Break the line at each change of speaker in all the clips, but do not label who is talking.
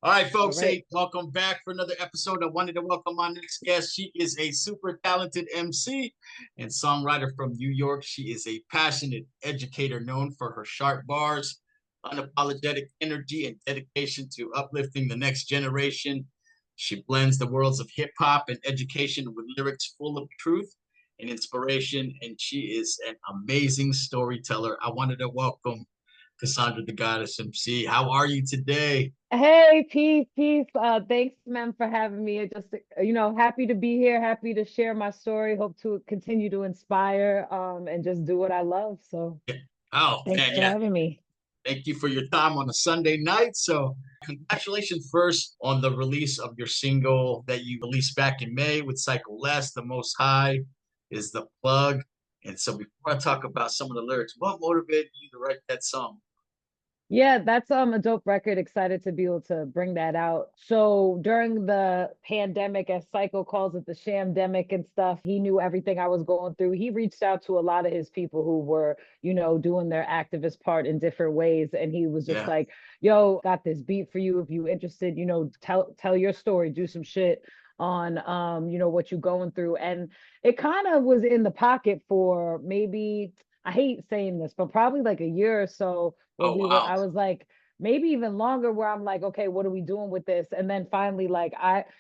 All right,
All
folks.
right.
Hey, welcome back for another episode. I wanted to welcome my next guest. She is a super talented MC and songwriter from New York. She is a passionate educator known for her sharp bars, unapologetic energy, and dedication to uplifting the next generation. She blends the worlds of hip hop and education with lyrics full of truth and inspiration. And she is an amazing storyteller. I wanted to welcome Cassandra the Goddess MC. How are you today?
Hey, peace, peace. Thanks, man, for having me. Happy to be here, happy to share my story. Hope to continue to inspire, and just do what I love. So
Yeah. Oh
thanks
man,
for
yeah.
having me.
Thank you for your time on a Sunday night. So, congratulations first on the release of your single that you released back in May with Cycle Less. The Most High is the plug. And so, before I talk about some of the lyrics, what motivated you to write that song?
Yeah, that's a dope record. Excited to be able to bring that out. So during the pandemic, as Psycho calls it, the shamdemic and stuff, he knew everything I was going through. He reached out to a lot of his people who were, doing their activist part in different ways. And he was just
Yeah.
like, yo, got this beat for you. If you interested, tell your story, do some shit on what you're going through. And it kind of was in the pocket for maybe, I hate saying this, but probably like a year or so where
Oh, wow.
I was like, maybe even longer, where I'm like, okay, what are we doing with this? And then finally, like,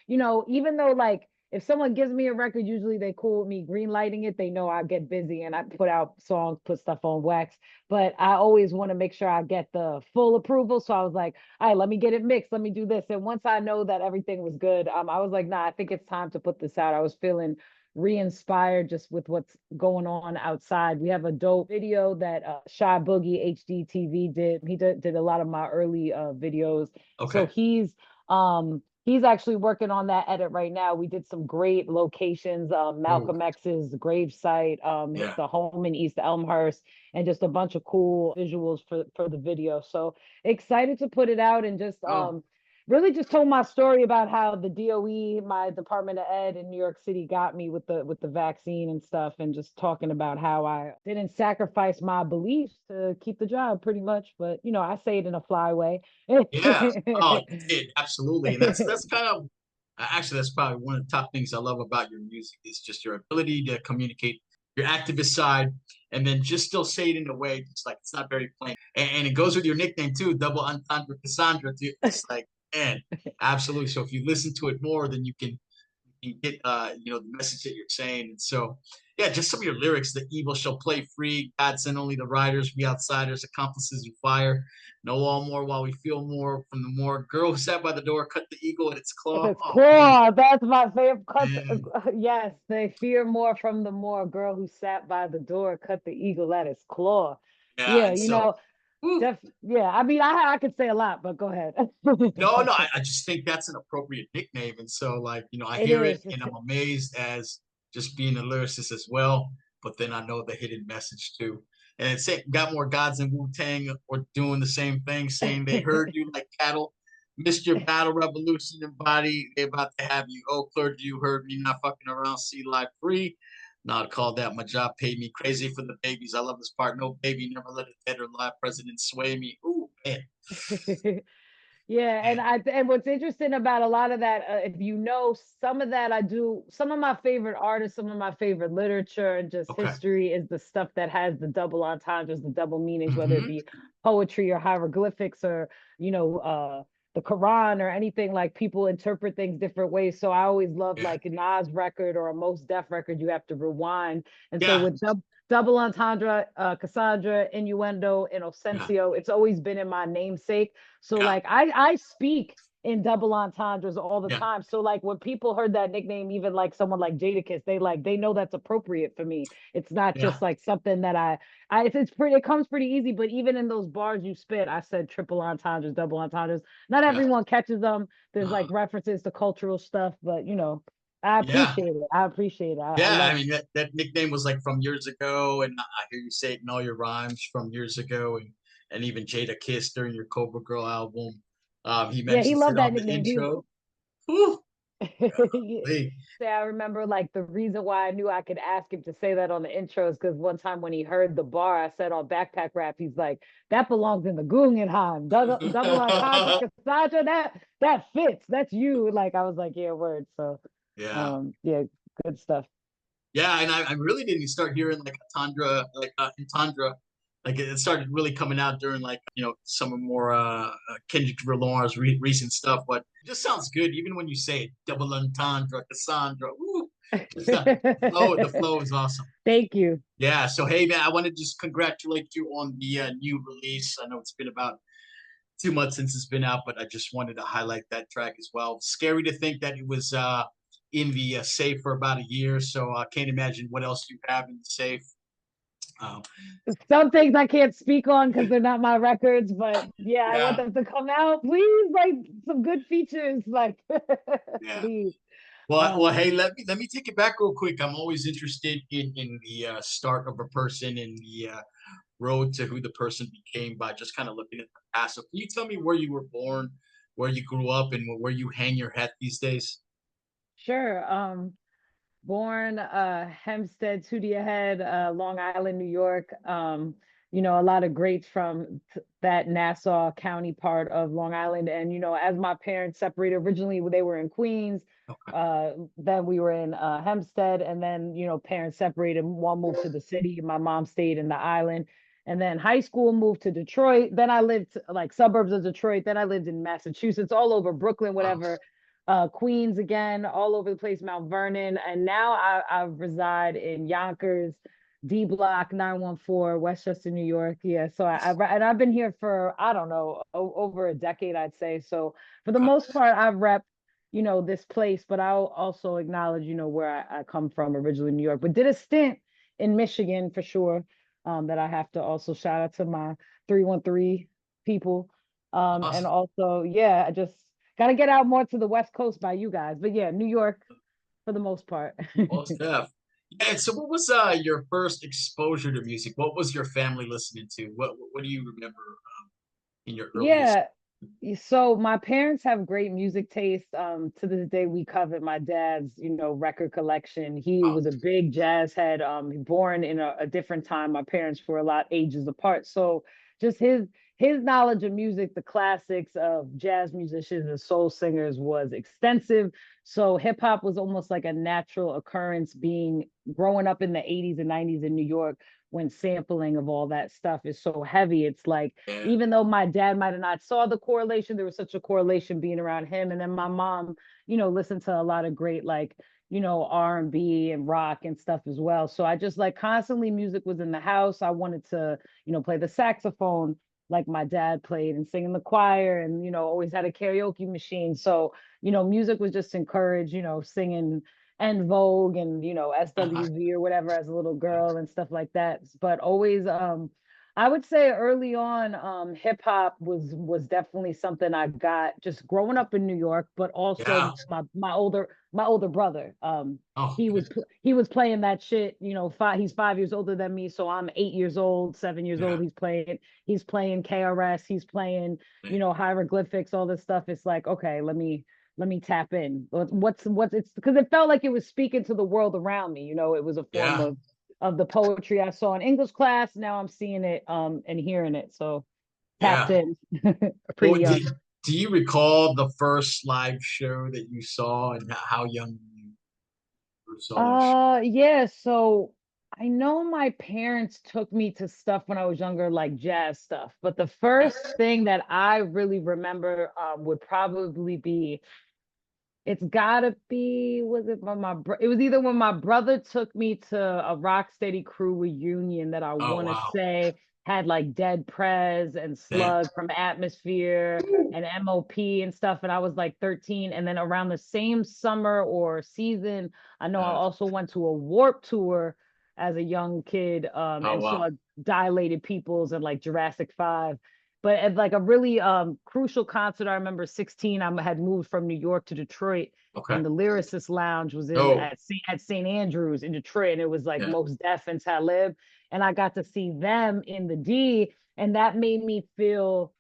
even though like if someone gives me a record, usually they cool with me green lighting it. They know I get busy and I put out songs, put stuff on wax. But I always want to make sure I get the full approval. So I was like, all right, let me get it mixed. Let me do this. And once I know that everything was good, I was like, nah, I think it's time to put this out. I was feeling re-inspired just with what's going on outside. We have a dope video that Shy Boogie HDTV did. He did a lot of my early videos. So
Okay.
he's actually working on that edit right now. We did some great locations,
Ooh,
Malcolm X's grave site,
yeah.
the home in East Elmhurst, and just a bunch of cool visuals for the video. So excited to put it out and just
Oh,
really just told my story about how the DOE, my Department of Ed in New York City, got me with the vaccine and stuff, and just talking about how I didn't sacrifice my beliefs to keep the job, pretty much. But I say it in a fly way.
yeah. Oh, you did. Absolutely. And that's kind of actually that's probably one of the top things I love about your music is just your ability to communicate your activist side and then just still say it in a way just like it's not very plain. And it goes with your nickname too, double entendre Cassandra too. It's like, man, absolutely. So if you listen to it more, then you get the message that you're saying. And so yeah, just some of your lyrics. The evil shall play free. God send only the riders, we outsiders, accomplices who fire. Know all more while we feel more from the more. Girl who sat by the door, cut the eagle at its claw.
It's
Oh man,
claw. That's my favorite.
man.
Yes, they fear more from the more. Girl who sat by the door, cut the eagle at its claw.
Yeah.
Yeah,
And so whew,
yeah. I mean, I could say a lot, but go ahead.
no, I just think that's an appropriate nickname. And so like, I
It
hear it
is.
and I'm amazed as just being a lyricist as well. But then I know the hidden message too. And it's got more gods than Wu-Tang or doing the same thing, saying they heard you like cattle, missed your battle revolution and body. They about to have you. Oh, clergy, you heard me not fucking around, see life free. Not call that my job paid me crazy for the babies. I love this part. No baby, never let a dead or live president sway me. Ooh, man,
Yeah,
man.
and what's interesting about a lot of that, if you know some of that, I do some of my favorite artists, some of my favorite literature, and just
Okay.
history is the stuff that has the double entendres, the double meanings, whether it
Mm-hmm.
be poetry or hieroglyphics or the Quran or anything. Like, people interpret things different ways. So I always love
Yeah.
like a Nas record or a Most Def record. You have to rewind, and so
Yeah.
with double entendre, Cassandra, innuendo, and
Yeah.
Osensio, it's always been in my namesake. So
Yeah.
like I speak in double entendres all the
Yeah.
time. So like when people heard that nickname, even like someone like Jadakiss, they know that's appropriate for me. It's not
Yeah.
just like something that it's pretty, it comes pretty easy. But even in those bars you spit, I said triple entendres, double entendres. Not
Yeah.
everyone catches them. There's
Uh,
like references to cultural stuff, but I
yeah.
appreciate it. I appreciate it. I
Yeah. I
love.
mean, that nickname was like from years ago. And I hear you say it in all your rhymes from years ago. And even Jada Kiss during your Cobra Girl album. He
Yeah, he
mentions it
loved that
on the
nickname.
intro. Whew. Hey.
Say, I remember like the reason why I knew I could ask him to say that on the intro is because one time when he heard the bar I said on Backpack Rap, he's like, "That belongs in the Guggenheim, double entendre, Cassandra. That fits. That's you." Like I was like, "Yeah, word." So,
Yeah.
yeah, good stuff.
Yeah, and I really didn't start hearing like entendre, like it started really coming out during like some of more Kendrick Lamar's recent stuff. But it just sounds good, even when you say it, double entendre, Cassandra. Woo, just, the flow is awesome.
Thank you.
Yeah. So hey man, I want to just congratulate you on the new release. I know it's been about 2 months since it's been out, but I just wanted to highlight that track as well. Scary to think that it was in the safe for about a year, so I can't imagine what else you have in the safe. Um,
Some things I can't speak on because they're not my records, but yeah, I want
yeah,
them to come out, please. Like some good features, like
yeah.
please.
Well, hey, let me take it back real quick. I'm always interested in the start of a person and the road to who the person became by just kind of looking at the past. So, can you tell me where you were born, where you grew up, and where you hang your hat these days?
Sure. Born Hempstead, Tootie Head, Long Island, New York. A lot of greats from that Nassau County part of Long Island. And, as my parents separated, originally they were in Queens.
Okay.
Then we were in Hempstead, and then, parents separated. One moved to the city. My mom stayed in the island. And then high school moved to Detroit. Then I lived like suburbs of Detroit. Then I lived in Massachusetts, all over Brooklyn,
Wow.
whatever, Queens again, all over the place, Mount Vernon, and now I reside in Yonkers, D Block 914, Westchester, New York. Yeah, so and I've been here for I don't know over a decade, I'd say. So for the
Okay.
most part, I've repped this place, but I'll also acknowledge where I come from, originally New York, but did a stint in Michigan for sure. That I have to also shout out to my 313 people. And
Awesome.
also, yeah, I just got to get out more to the West Coast by you guys. But yeah, New York for the most part.
Well, Steph. Yeah, and so what was your first exposure to music? What was your family listening to? What do you remember in your earliest?
Yeah. So my parents have great music taste. To this day, we covet my dad's, record collection. He
Oh,
was a big jazz head. Born in a different time. My parents were a lot ages apart. So just his knowledge of music, the classics of jazz musicians and soul singers was extensive. So hip hop was almost like a natural occurrence being growing up in the 80s and 90s in New York when sampling of all that stuff is so heavy. It's like
yeah,
even though my dad might have not saw the correlation, there was such a correlation being around him. And then my mom, listened to a lot of great like, R&B and rock and stuff as well. So I just like constantly music was in the house. I wanted to, play the saxophone like my dad played and sing in the choir and, always had a karaoke machine. So, music was just encouraged, singing and Vogue and, SWV or whatever as a little girl and stuff like that. But always I would say early on, hip hop was definitely something I got just growing up in New York, but
yeah.
also my older brother.
Oh,
He was
okay.
he was playing that shit. He's 5 years older than me, so I'm 8 years old, 7 years
Yeah,
old. He's playing KRS. He's playing
man.
hieroglyphics, all this stuff. It's like okay, let me tap in. What's it's because it felt like it was speaking to the world around me. It was a form
Yeah.
of the poetry I saw in English class. Now I'm seeing it and hearing it. So tapped
Yeah.
in
Well,
pretty young.
do you recall the first live show that you saw and how young you first saw that show?
Yeah, so I know my parents took me to stuff when I was younger, like jazz stuff. But the first thing that I really remember would probably be it's gotta be, was it when it was either when my brother took me to a Rocksteady crew reunion that I
Oh,
want to
wow.
say had like Dead Prez and
Yeah.
Slug from Atmosphere and MOP and stuff. And I was like 13. And then around the same summer or season, I know I
Yeah.
also went to a Warp Tour as a young kid
Oh,
and
wow.
saw Dilated Peoples and like Jurassic 5. But at like a really crucial concert, I remember 16, I had moved from New York to Detroit,
Okay.
and the Lyricist Lounge was in
Oh,
at St. Andrews in Detroit, and it was like
yeah.
Most Def and Talib, and I got to see them in the D, and that made me feel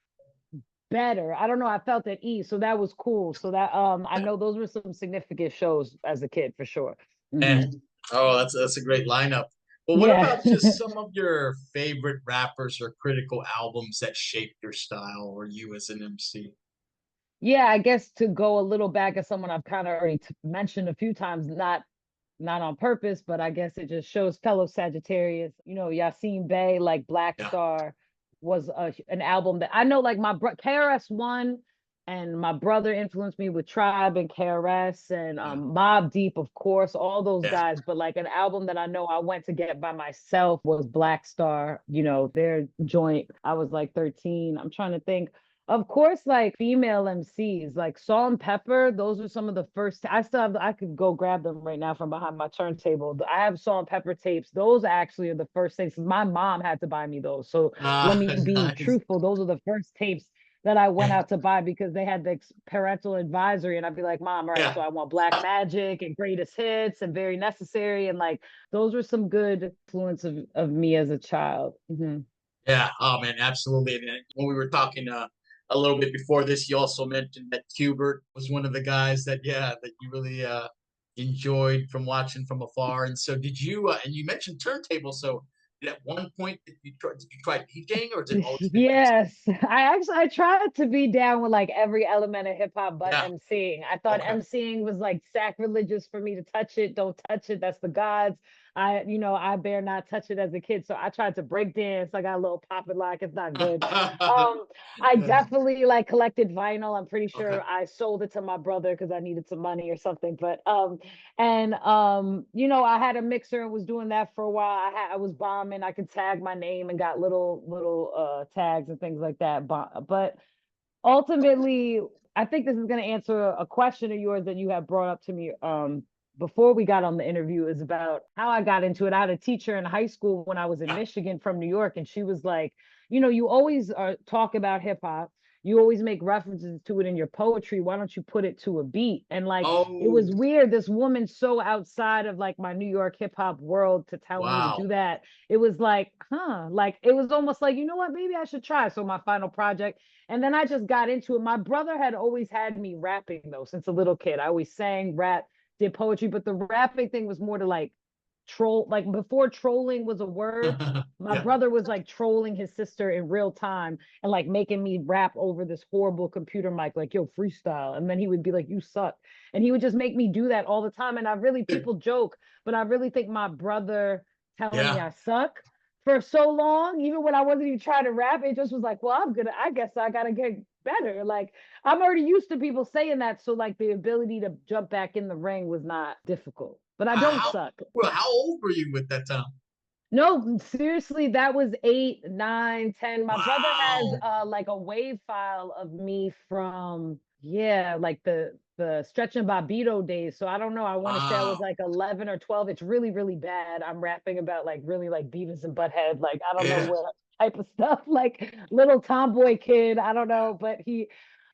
better. I don't know. I felt at ease, so that was cool. So that I know those were some significant shows as a kid for sure. Hmm.
And oh, that's a great lineup. Well, what
Yeah.
about just some of your favorite rappers or critical albums that shaped your style or you as an MC?
Yeah, I guess to go a little back as someone I've kind of already mentioned a few times, not on purpose, but I guess it just shows fellow Sagittarius. Yasin Bey, like Black
Yeah,
Star was an album that I know like KRS One and my brother influenced me with Tribe and KRS and
yeah,
Mobb Deep, of course, all those
yeah.
guys. But like an album that I know I went to get by myself was Black Star, their joint. I was like 13. I'm trying to think. Of course, like female MCs, like Salt and Pepper, those are some of the first. I still have, I could go grab them right now from behind my turntable. I have Salt and Pepper tapes. Those actually are the first things. My mom had to buy me those. So let
Ah,
me be
nice.
truthful. Those are the first tapes that I went out to buy because they had the parental advisory. And I'd be like, Mom, all right,
Yeah.
so I want Black Magic and Greatest Hits and Very Necessary. And like, those were some good influence of me as a child. Mhm.
Yeah. Oh man, absolutely. And when we were talking a little bit before this, you also mentioned that Hubert was one of the guys that that you really enjoyed from watching from afar. And so did you and you mentioned turntables, so at one point did you try DJing or has it always been MC?
Yes, I tried to be down with like every element of hip hop but
Yeah.
emceeing. I thought
Okay.
emceeing was like sacrilegious for me to touch it. Don't touch it. That's the gods. I bear not touch it as a kid. So I tried to break dance. I got a little pop it like it's not good. I definitely like collected vinyl. I'm pretty
Okay.
sure I sold it to my brother because I needed some money or something. But and I had a mixer and was doing that for a while. I was bombing. I could tag my name and got little tags and things like that. But ultimately, I think this is going to answer a question of yours that you have brought up to me before we got on the interview, is about how I got into it. I had a teacher in high school when I was in
Yeah.
Michigan from New York, and she was like, you always talk about hip hop. You always make references to it in your poetry. Why don't you put it to a beat? And like, it
Oh,
was weird. This woman so outside of like my New York hip hop world to tell me to
wow.
do that. It was like, huh? Like, it was almost like, you know what? Maybe I should try. So my final project, and then I just got into it. My brother had always had me rapping though since a little kid. I always sang, rap, did poetry, but the rapping thing was more to like troll, like before trolling was a word. My
Yeah.
brother was like trolling his sister in real time and like making me rap over this horrible computer mic, like, yo, freestyle. And then he would be like, you suck. And he would just make me do that all the time. And people joke, but I really think my brother telling me
Yeah.
I suck for so long, even when I wasn't even trying to rap, it just was like, well, I guess I gotta get better. Like, I'm already used to people saying that. So like the ability to jump back in the ring was not difficult. But I don't
How
suck.
well, how old were you at that time?
No, seriously, that was 8, 9, 10. My brother has
Wow.
like a wave file of me from, yeah, like the Stretch and Bobbito days. So I don't know. I want to say I was
Wow.
like 11 or 12. It's really, really bad. I'm rapping about like really like Beavis and Butthead. Like I don't know
Yeah.
what type of stuff, like little tomboy kid. I don't know, but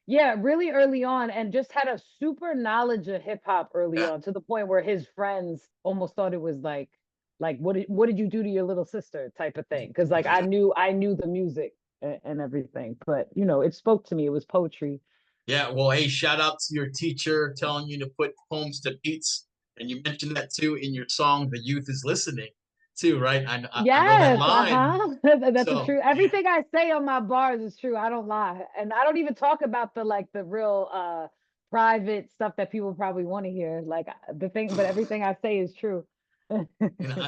yeah, really early on, and just had a super knowledge of hip hop early
Yeah.
on to the point where his friends almost thought it was like what did you do to your little sister type of thing, because like I knew the music and everything, but it spoke to me. It was poetry.
Yeah. Well, hey, shout out to your teacher telling you to put poems to beats. And you mentioned that too in your song, The Youth is Listening, too, right? I know that
Yes,
line.
uh-huh. That's a
So
true. Everything I say on my bars is true. I don't lie. And I don't even talk about the real private stuff that people probably want to hear. Like the thing, but everything I say is true.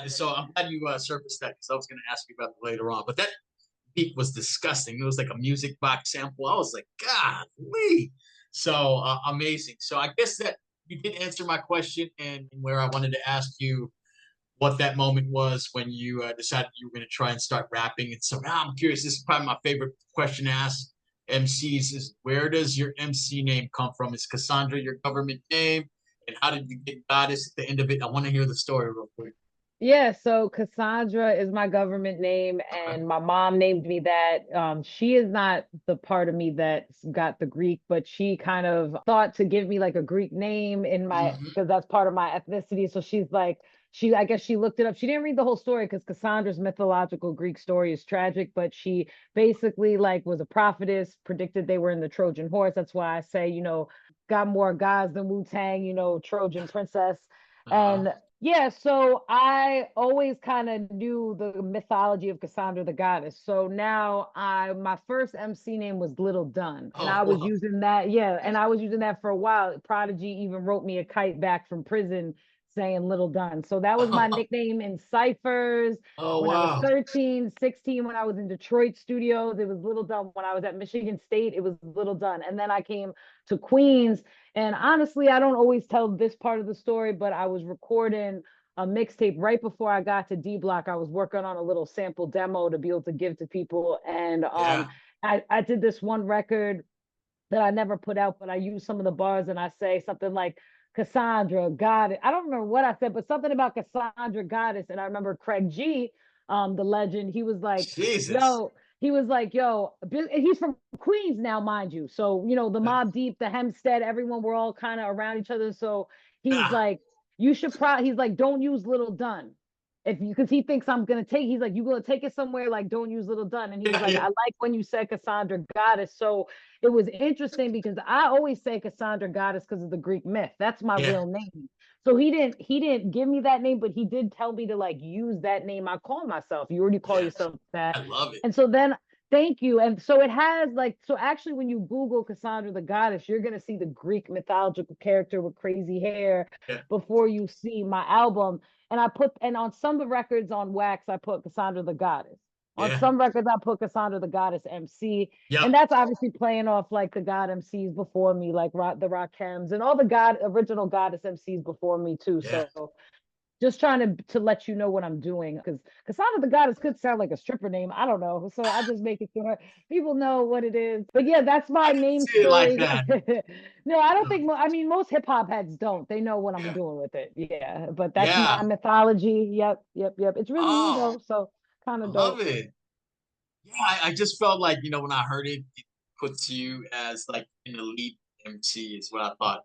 so I'm glad you surfaced that because I was going to ask you about it later on. But that beat was disgusting. It was like a music box sample. I was like, God, Lee. So amazing. So I guess that you did answer my question and where I wanted to ask you what that moment was when you decided you were going to try and start rapping. And so now I'm curious. This is probably my favorite question to ask MCs: is where does your MC name come from? Is Cassandra your government name? And how did you get Goddess at the end of it? I want to hear the story real quick.
Yeah, so Cassandra is my government name,
Okay.
and my mom named me that. She is not the part of me that's got the Greek, but she kind of thought to give me like a Greek name in my
Hmm.
because that's part of my ethnicity. So she's like, I guess she looked it up. She didn't read the whole story because Cassandra's mythological Greek story is tragic, but she basically like was a prophetess, predicted they were in the Trojan horse. That's why I say, got more guys than Wu-Tang, Trojan princess.
Uh-huh.
And yeah, so I always kind of knew the mythology of Cassandra the Goddess. So now my first MC name was Little Dun, and
Oh,
I was
well,
using that, yeah, and I was using that for a while. Prodigy even wrote me a kite back from prison saying Little Dun. So that was my nickname in ciphers
oh,
when I was
wow.
13, 16, when I was in Detroit studios, it was Little Dun. When I was at Michigan State, it was Little Dun. And then I came to Queens, and honestly, I don't always tell this part of the story, but I was recording a mixtape right before I got to D Block. I was working on a little sample demo to be able to give to people. And
Yeah.
I did this one record that I never put out, but I use some of the bars and I say something like Cassandra, Goddess. I don't remember what I said, but something about Cassandra, Goddess. And I remember Craig G, the legend,
Jesus.
yo, he was like, yo, he's from Queens now, mind you. So, the Mob Deep, the Hempstead, everyone, we're all kind of around each other. So he's
Ah,
like, he's like, don't use Little Dun. If you, because he thinks I'm gonna take, he's like, you gonna take it somewhere, like, don't use Little Dun. And he was
yeah,
like,
yeah,
I like when you said Cassandra Goddess. So it was interesting because I always say Cassandra Goddess because of the Greek myth. That's my
yeah,
real name. So he didn't give me that name, but he did tell me to like use that name I call myself. You already call
yes.
yourself that.
I love it.
And so then thank you. And so it has like, so actually when you Google Cassandra the Goddess, you're gonna see the Greek mythological character with crazy hair
Yeah,
before you see my album. And on some of the records on wax, I put Cassandra the Goddess. On
yeah,
some records, I put Cassandra the Goddess MC.
yep,
And that's obviously playing off like the God MCs before me, like the Rakems and all the original Goddess MCs before me too.
yeah.
So just trying to let you know what I'm doing because Cassandra the Goddess could sound like a stripper name. I don't know. So I just make it sure people know what it is. But yeah, that's
I
my
can
name
see it like
story.
that.
No, I don't think, I mean, most hip hop heads don't. They know what I'm
Yeah,
doing with it. Yeah, but that's
yeah.
my mythology. Yep, yep, yep. It's really me
Oh,
though. So kind
I
of
love
dope.
it. Yeah, I just felt like, when I heard it, it puts you as like an elite MC is what I thought,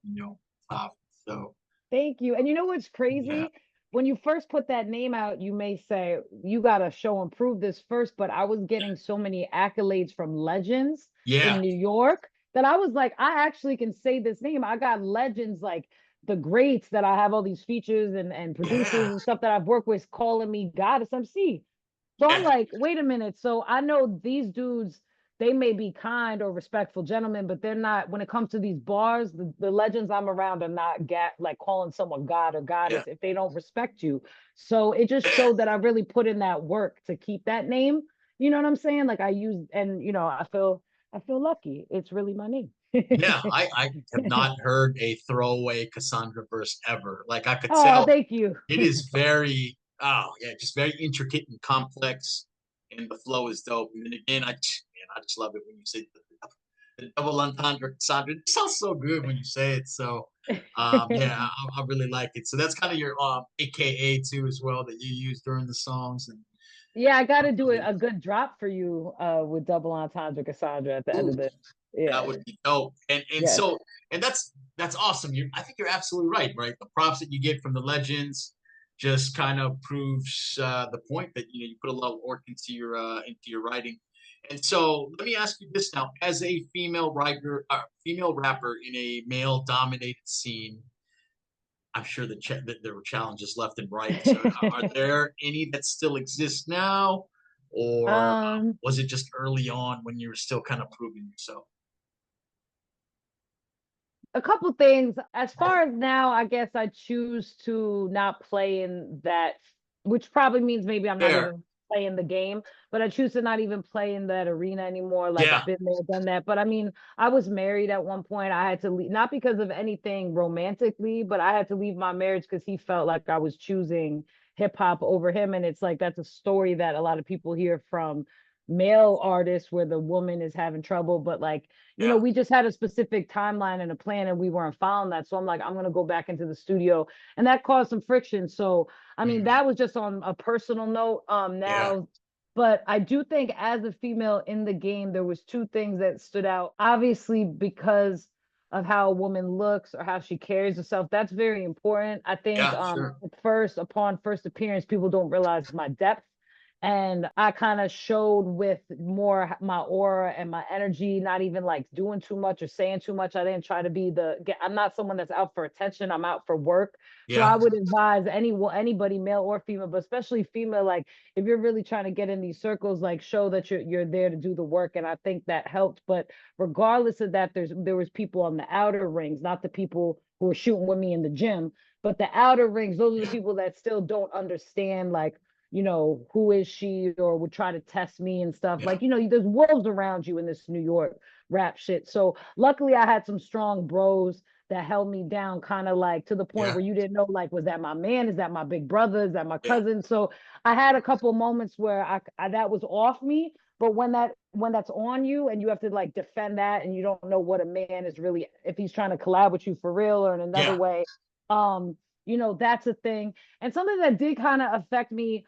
top. So,
Thank you. And you know what's
yeah,
crazy? When you first put that name out, you may say, you got to show and prove this first. But I was getting so many accolades from legends
yeah,
in New York that I was like, I actually can say this name. I got legends like the greats that I have all these features and producers
yeah,
and stuff that I've worked with calling me Goddess MC. So I'm
yeah,
like, wait a minute. So I know these dudes, they may be kind or respectful gentlemen, but they're not, when it comes to these bars, the legends I'm around are not like calling someone God or
yeah,
goddess if they don't respect you. So it just
yeah.
showed that I really put in that work to keep that name. You know what I'm saying? Like I use, and I feel lucky. It's really my name.
Yeah, I have not heard a throwaway Cassandra verse ever. Like I could
Oh,
tell
thank you.
it is very, oh yeah, just very intricate and complex, and the flow is dope. And then again, I just love it when you say the double entendre Cassandra. It sounds so good when you say it. So, yeah, I really like it. So that's kind of your AKA too as well that you use during the songs. And
Yeah, I got to do
really,
a good drop for you with double entendre Cassandra at the end
ooh,
of this.
that
Yeah.
would be dope. And
Yes.
so and that's awesome. I think you're absolutely right. Right, the props that you get from the legends just kind of proves the point that you put a lot of work into your writing. And so let me ask you this now: as a female writer, female rapper in a male-dominated scene, I'm sure that there were challenges left and right. So are there any that still exist now, or
um,
was it just early on when you were still kind of proving yourself?
a couple things. As far as now, I guess I choose to not play in that, which probably means maybe I'm not
Fair.
even playing the game, but I choose to not even play in that arena anymore. Like
Yeah.
I've been there, done that. But I mean, I was married at one point. I had to leave, not because of anything romantically, but I had to leave my marriage because he felt like I was choosing hip hop over him. And it's like that's a story that a lot of people hear from male artists where the woman is having trouble, but like,
Yeah.
we just had a specific timeline and a plan and we weren't following that. So I'm like, I'm gonna go back into the studio, and that caused some friction. So I mean,
Mhm.
that was just on a personal note.
Yeah.
Now, but I do think as a female in the game, there was two things that stood out. Obviously, because of how a woman looks or how she carries herself, that's very important. I think
Yeah. Sure.
at first, upon first appearance, people don't realize my depth. And I kind of showed with more my aura and my energy, not even like doing too much or saying too much. I didn't try to be I'm not someone that's out for attention. I'm out for work. So
Yeah.
I would advise anybody, male or female, but especially female, like if you're really trying to get in these circles, like show that you're there to do the work. And I think that helped. But regardless of that, there was people on the outer rings, not the people who were shooting with me in the gym, but the outer rings. Those are the
Yeah.
people that still don't understand, like, who is she, or would try to test me and stuff.
Yeah.
Like, there's wolves around you in this New York rap shit. So luckily I had some strong bros that held me down, kind of like to the point
Yeah.
where you didn't know, like, was that my man? Is that my big brother? Is that my
Yeah.
cousin? So I had a couple moments where I that was off me. But when that's on you and you have to like defend that, and you don't know what a man is really, if he's trying to collab with you for real or in another
Yeah.
way, um, that's a thing. And something that did kind of affect me,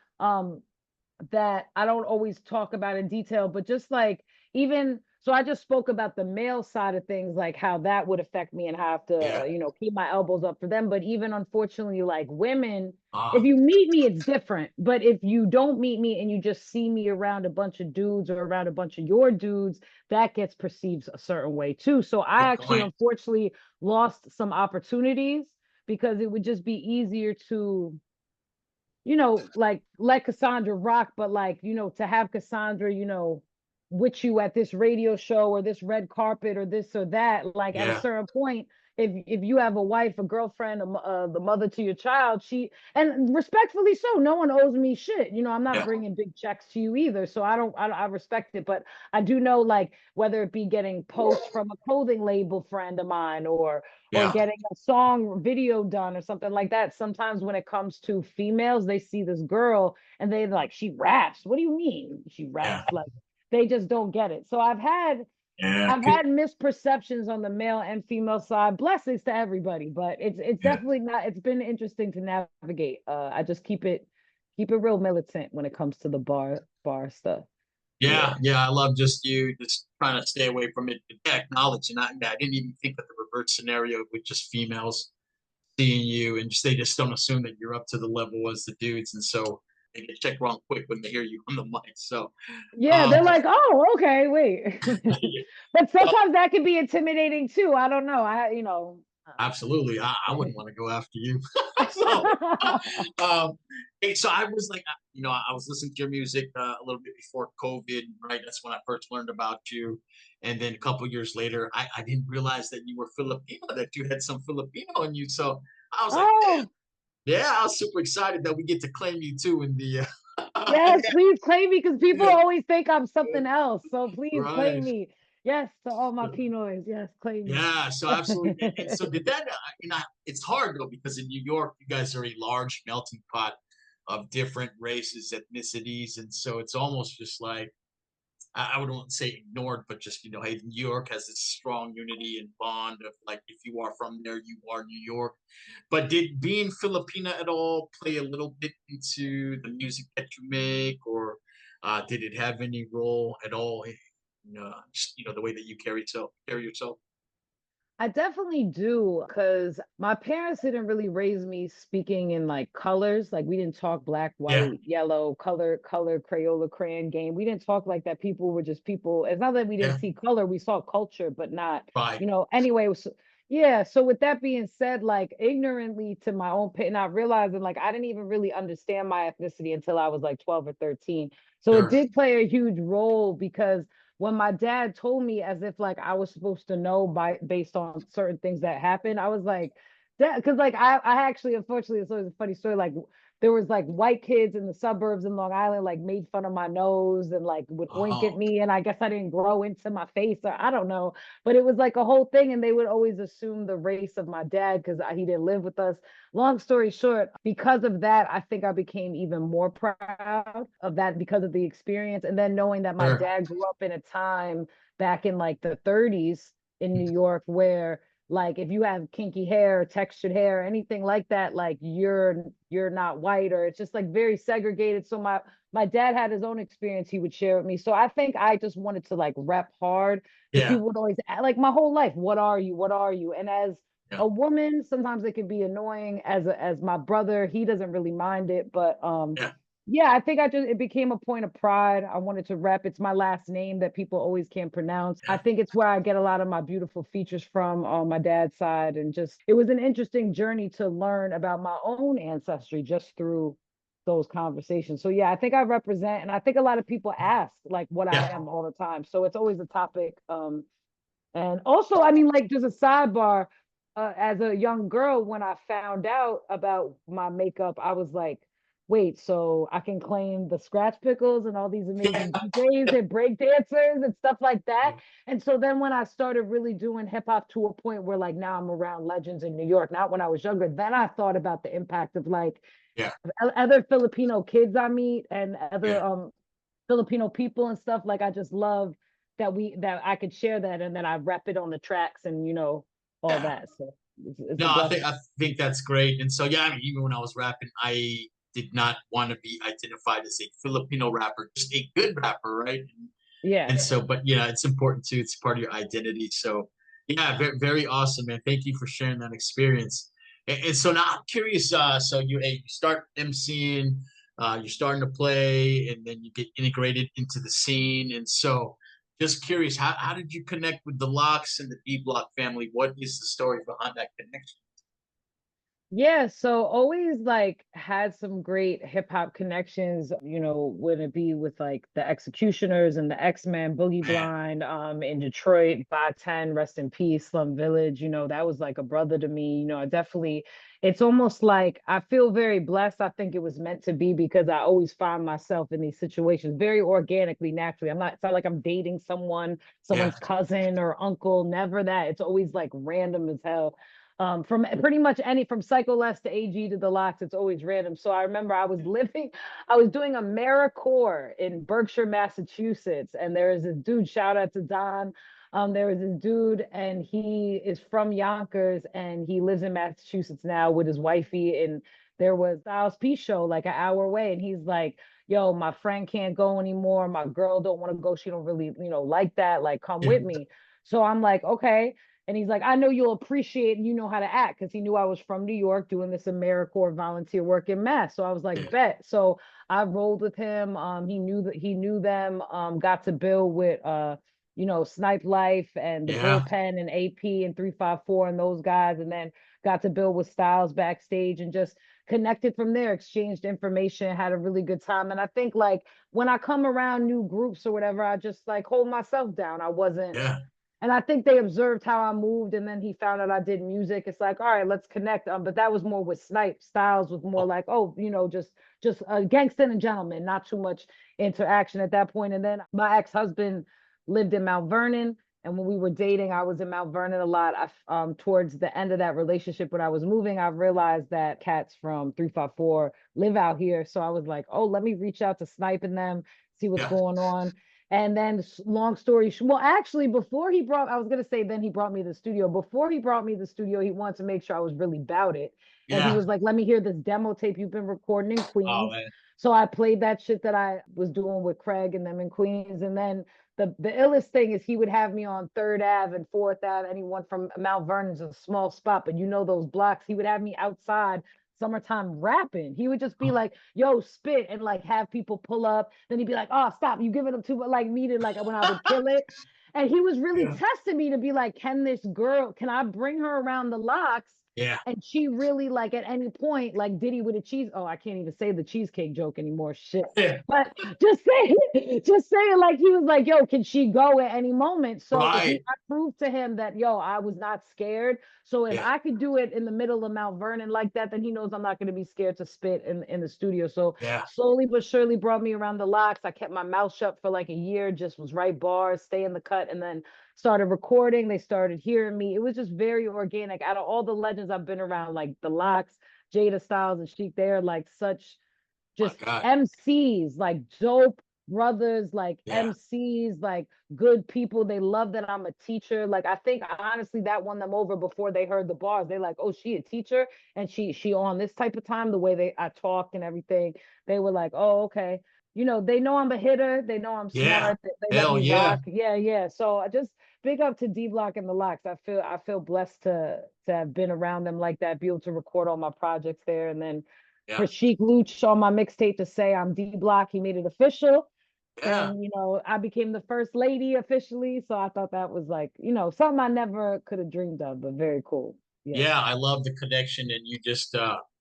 that I don't always talk about in detail, but just like, even so, I just spoke about the male side of things, like how that would affect me and how I have to,
Yeah.
keep my elbows up for them. But even unfortunately, like women, if
Uh,
you meet me, it's different. But if you don't meet me and you just see me around a bunch of dudes or around a bunch of your dudes, that gets perceived a certain way too. So I
good
actually,
point.
unfortunately, lost some opportunities because it would just be easier to, like let Cassandra rock, but like, to have Cassandra, with you at this radio show or this red carpet or this or that, like at a
Yeah.
certain point, if you have a wife, a girlfriend, the mother to your child, and respectfully so, no one owes me shit. I'm not
Yeah.
bringing big checks to you either, so I respect it, but I do know, like, whether it be getting posts from a clothing label friend of mine, or
Yeah.
getting a song video done or something like that. Sometimes when it comes to females, they see this girl and they like, she raps. What do you mean she
Yeah.
raps? Like, they just don't get it. So I've had
Yeah.
I've had misperceptions on the male and female side. Blessings to everybody, but it's
Yeah.
definitely not. It's been interesting to navigate. I just keep it real militant when it comes to the bar stuff.
Yeah,
Yeah.
yeah, I love just you just trying to stay away from it. Yeah, acknowledge, and I didn't even think of the reverse scenario with just females seeing you, and just they just don't assume that you're up to the level as the dudes, and so they get checked wrong quick when they hear you on the mic. So,
Yeah,
um,
they're like, oh, okay, wait.
yeah,
But
well,
sometimes that can be intimidating too. I don't know.
absolutely, I wouldn't want to go after you. So, um, hey, so I was like, I was listening to your music a little bit before COVID, right? That's when I first learned about you. And then a couple years later, I didn't realize that you were Filipino, that you had some Filipino in you. So I was like, damn,
Oh,
yeah, I was super excited that we get to claim you too in the,
yes, please claim me because people
yeah,
always think I'm something else. So please claim
right.
me. Yes, to all my Pinoys. Yes, claim me.
Yeah, so absolutely. And so did that, it's hard though, because in New York, you guys are a large melting pot of different races, ethnicities. And so it's almost just like, I wouldn't say ignored, but just, hey, New York has this strong unity and bond of like, if you are from there, you are New York. But did being Filipina at all play a little bit into the music that you make, or did it have any role at all in, just, the way that you carry yourself?
I definitely do, because my parents didn't really raise me speaking in like colors. Like we didn't talk black,
Yeah,
white, yellow, color, Crayola, crayon game. We didn't talk like that. People were just people. It's not that we didn't
yeah,
see color, we saw culture, but not,
right,
anyway. Yeah. So with that being said, like ignorantly to my own pain, not realizing like I didn't even really understand my ethnicity until I was like 12 or 13. So it
sure,
did play a huge role, because when my dad told me, as if like I was supposed to know based on certain things that happened, I was like, because like I actually, unfortunately, it's always a funny story. Like there was like white kids in the suburbs in Long Island like made fun of my nose and like would oink at
Oh,
me, and I guess I didn't grow into my face or I don't know, but it was like a whole thing, and they would always assume the race of my dad because he didn't live with us. Long story short, because of that, I think I became even more proud of that because of the experience, and then knowing that my
sure.
dad grew up in a time back in like the 30s in New York where like if you have kinky hair, textured hair, anything like that, like you're not white, or it's just like very segregated. So my dad had his own experience he would share with me. So I think I just wanted to like rep hard because
Yeah,
people would always like my whole life, what are you? What are you? And as
yeah,
a woman, sometimes it can be annoying. As my brother, he doesn't really mind it, but
yeah,
yeah, I think it became a point of pride. I wanted to rep. It's my last name that people always can't pronounce. I
yeah.
think it's where I get a lot of my beautiful features from on my dad's side. And just, it was an interesting journey to learn about my own ancestry just through those conversations. So yeah, I think I represent, and I think a lot of people ask like what I
Yeah.
am all the time. So it's always a topic. And also, I mean, like just a sidebar, as a young girl, when I found out about my makeup, I was like, wait, so I can claim the scratch pickles and all these amazing DJs and break dancers and stuff like that. And so then when I started really doing hip hop to a point where like now I'm around legends in New York, not when I was younger, then I thought about the impact of like
Yeah,
other Filipino kids I meet and other
yeah.
Filipino people and stuff. Like I just love that I could share that and then I rep it on the tracks and all
Yeah.
that. So it's
No,
a blessing.
I think that's great. And so yeah, I mean, even when I was rapping, I did not want to be identified as a Filipino rapper, just a good rapper, right?
Yeah.
And so, but yeah, it's important too. It's part of your identity. So yeah, very, very awesome, man. Thank you for sharing that experience. And so now I'm curious. So you start emceeing, you're starting to play, and then you get integrated into the scene. And so, just curious, how did you connect with the Locks and the B Block family? What is the story behind that connection?
Yeah, so always like had some great hip hop connections, would it be with like the Executioners and the X-Men, Boogie
Man,
Blind, in Detroit, by 10, rest in peace, Slum Village, that was like a brother to me. I definitely, it's almost like I feel very blessed. I think it was meant to be because I always find myself in these situations very organically, naturally. It's not like I'm dating
yeah,
someone's cousin or uncle, never that. It's always like random as hell from pretty much from Psycho Les to AG to the Locks, it's always random. So I remember I was doing AmeriCorps in Berkshire, Massachusetts, and there is this dude, shout out to Don. There was this dude, and he is from Yonkers, and he lives in Massachusetts now with his wifey. And there was Styles P show like an hour away, and he's like, "Yo, my friend can't go anymore. My girl don't want to go. She don't really, like that. Like, come
yeah,
with me." So I'm like, okay. And he's like, I know you'll appreciate and you know how to act because he knew I was from New York doing this AmeriCorps volunteer work in Mass. So I was like,
yeah,
bet. So I rolled with him. He knew them, got to build with Snipe Life and the
yeah,
bullpen and AP and 354 and those guys, and then got to build with Styles backstage and just connected from there, exchanged information, had a really good time. And I think like when I come around new groups or whatever, I just like hold myself down. I wasn't
yeah,
and I think they observed how I moved, and then he found out I did music. It's like, all right, let's connect. But that was more with Snipe. Styles was more
oh,
like, oh, just a gangster and gentleman, not too much interaction at that point. And then my ex-husband lived in Mount Vernon, and when we were dating, I was in Mount Vernon a lot. Towards the end of that relationship, when I was moving, I realized that cats from 354 live out here. So I was like, oh, let me reach out to Snipe and them, see what's
yeah,
going on. And then, long story short, well, actually, I was gonna say, then he brought me to the studio. Before he brought me to the studio, he wanted to make sure I was really about it. And he
yeah.
was like, "Let me hear this demo tape you've been recording in
Oh
Queens."
man,
So I played that shit that I was doing with Craig and them in Queens. And then the illest thing is he would have me on Third Ave and Fourth Ave. Anyone from Mount Vernon's a small spot, but those blocks. He would have me outside summertime rapping. He would just be
oh,
like, yo, spit, and like have people pull up. Then he'd be like, oh, stop, you giving them too much, like me to like when I would kill it. And he was really
yeah,
testing me to be like, can I bring her around the Locks
Yeah.
And she really like at any point, like Diddy with a cheese. Oh, I can't even say the cheesecake joke anymore. Shit.
Yeah.
But just saying, like he was like, yo, can she go at any moment? So
Right.
I proved to him that yo, I was not scared. So if
Yeah.
I could do it in the middle of Mount Vernon like that, then he knows I'm not going to be scared to spit in the studio. So
Yeah.
slowly but surely brought me around the locks. I kept my mouth shut for like a year, just was right bars, stay in the cut, and then started recording. They started hearing me. It was just very organic. Out of all the legends I've been around, like the Locks, Jada Styles, and Chic, they're like such
My
just
God.
MCs, like dope brothers, like
Yeah.
MCs, like good people. They love that I'm a teacher. Like I think honestly that won them over before they heard the bars. They like, oh, she a teacher and she on this type of time, the way I talk and everything. They were like, oh, okay. They know I'm a hitter. They know I'm
Yeah.
smart. They let
Hell
me
yeah.
rock. Yeah, yeah. So I just big up to D Block and the Locks. I feel blessed to have been around them like that, be able to record all my projects there, and then
Yeah.
for Sheik Luch on my mixtape to say I'm D Block. He made it official.
Yeah.
And, I became the first lady officially. So I thought that was like, something I never could have dreamed of, but very cool. Yeah.
Yeah. I love the connection, and you just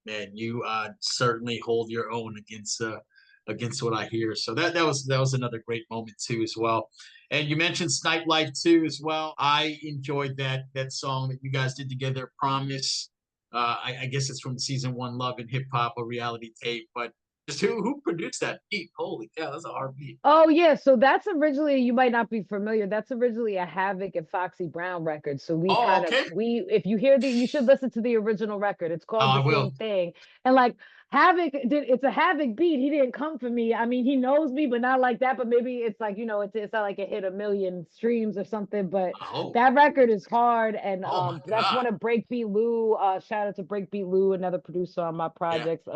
man, you certainly hold your own against what I hear. So that was another great moment too as well. And you mentioned Snipe Life too as well. I enjoyed that song that you guys did together, Promise. I guess it's from season one, Love and Hip Hop, a reality tape. But just who produced that beat? Holy cow, that's a hard beat.
Oh yeah, so that's originally, you might not be familiar. That's originally a Havoc and Foxy Brown record. So we
Oh,
kind of
okay.
if you hear you should listen to the original record. It's
Oh,
called
I
The
will.
Same Thing. And like it's a Havoc beat. He didn't come for me. I mean, he knows me, but not like that. But maybe it's like, it's not like it hit a million streams or something. But
Oh,
that record is hard. And
oh my
that's
God.
one of Breakbeat Lou. Shout out to Breakbeat Lou, another producer on my
Yeah.
projects.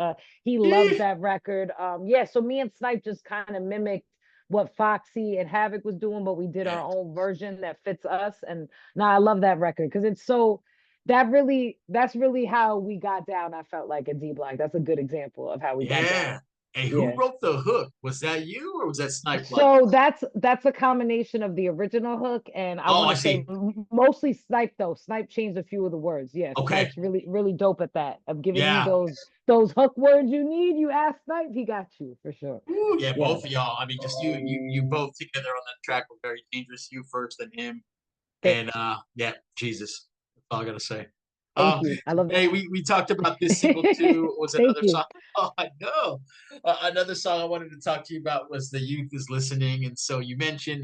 He loves that record. Yeah, so me and Snipe just kind of mimicked what Foxy and Havoc was doing, but we did
Yeah.
our own version that fits us. And now I love that record because it's so that's really how we got down. I felt like a D Block. That's a good example of how we got down.
Yeah. Hey, who
Yeah.
wrote the hook? Was that you or was that Snipe Life?
So that's a combination of the original hook and I
Oh,
want
I
to say
see.
mostly Snipe though. Snipe changed a few of the words. Yeah,
Okay.
Snipe's really really dope at that. Of giving you
Yeah.
those hook words you need. You ask Snipe, he got you for sure.
Ooh, yeah,
Yeah.
both of y'all. I mean, just you both together on that track were very dangerous. You first, then him. And yeah, Jesus. That's all I gotta say.
Thank
Um,
you. I love
hey,
that.
we talked about this single too. Was
Thank
another
you.
song? Oh, I know. Another song I wanted to talk to you about was "The Youth Is Listening," and so you mentioned,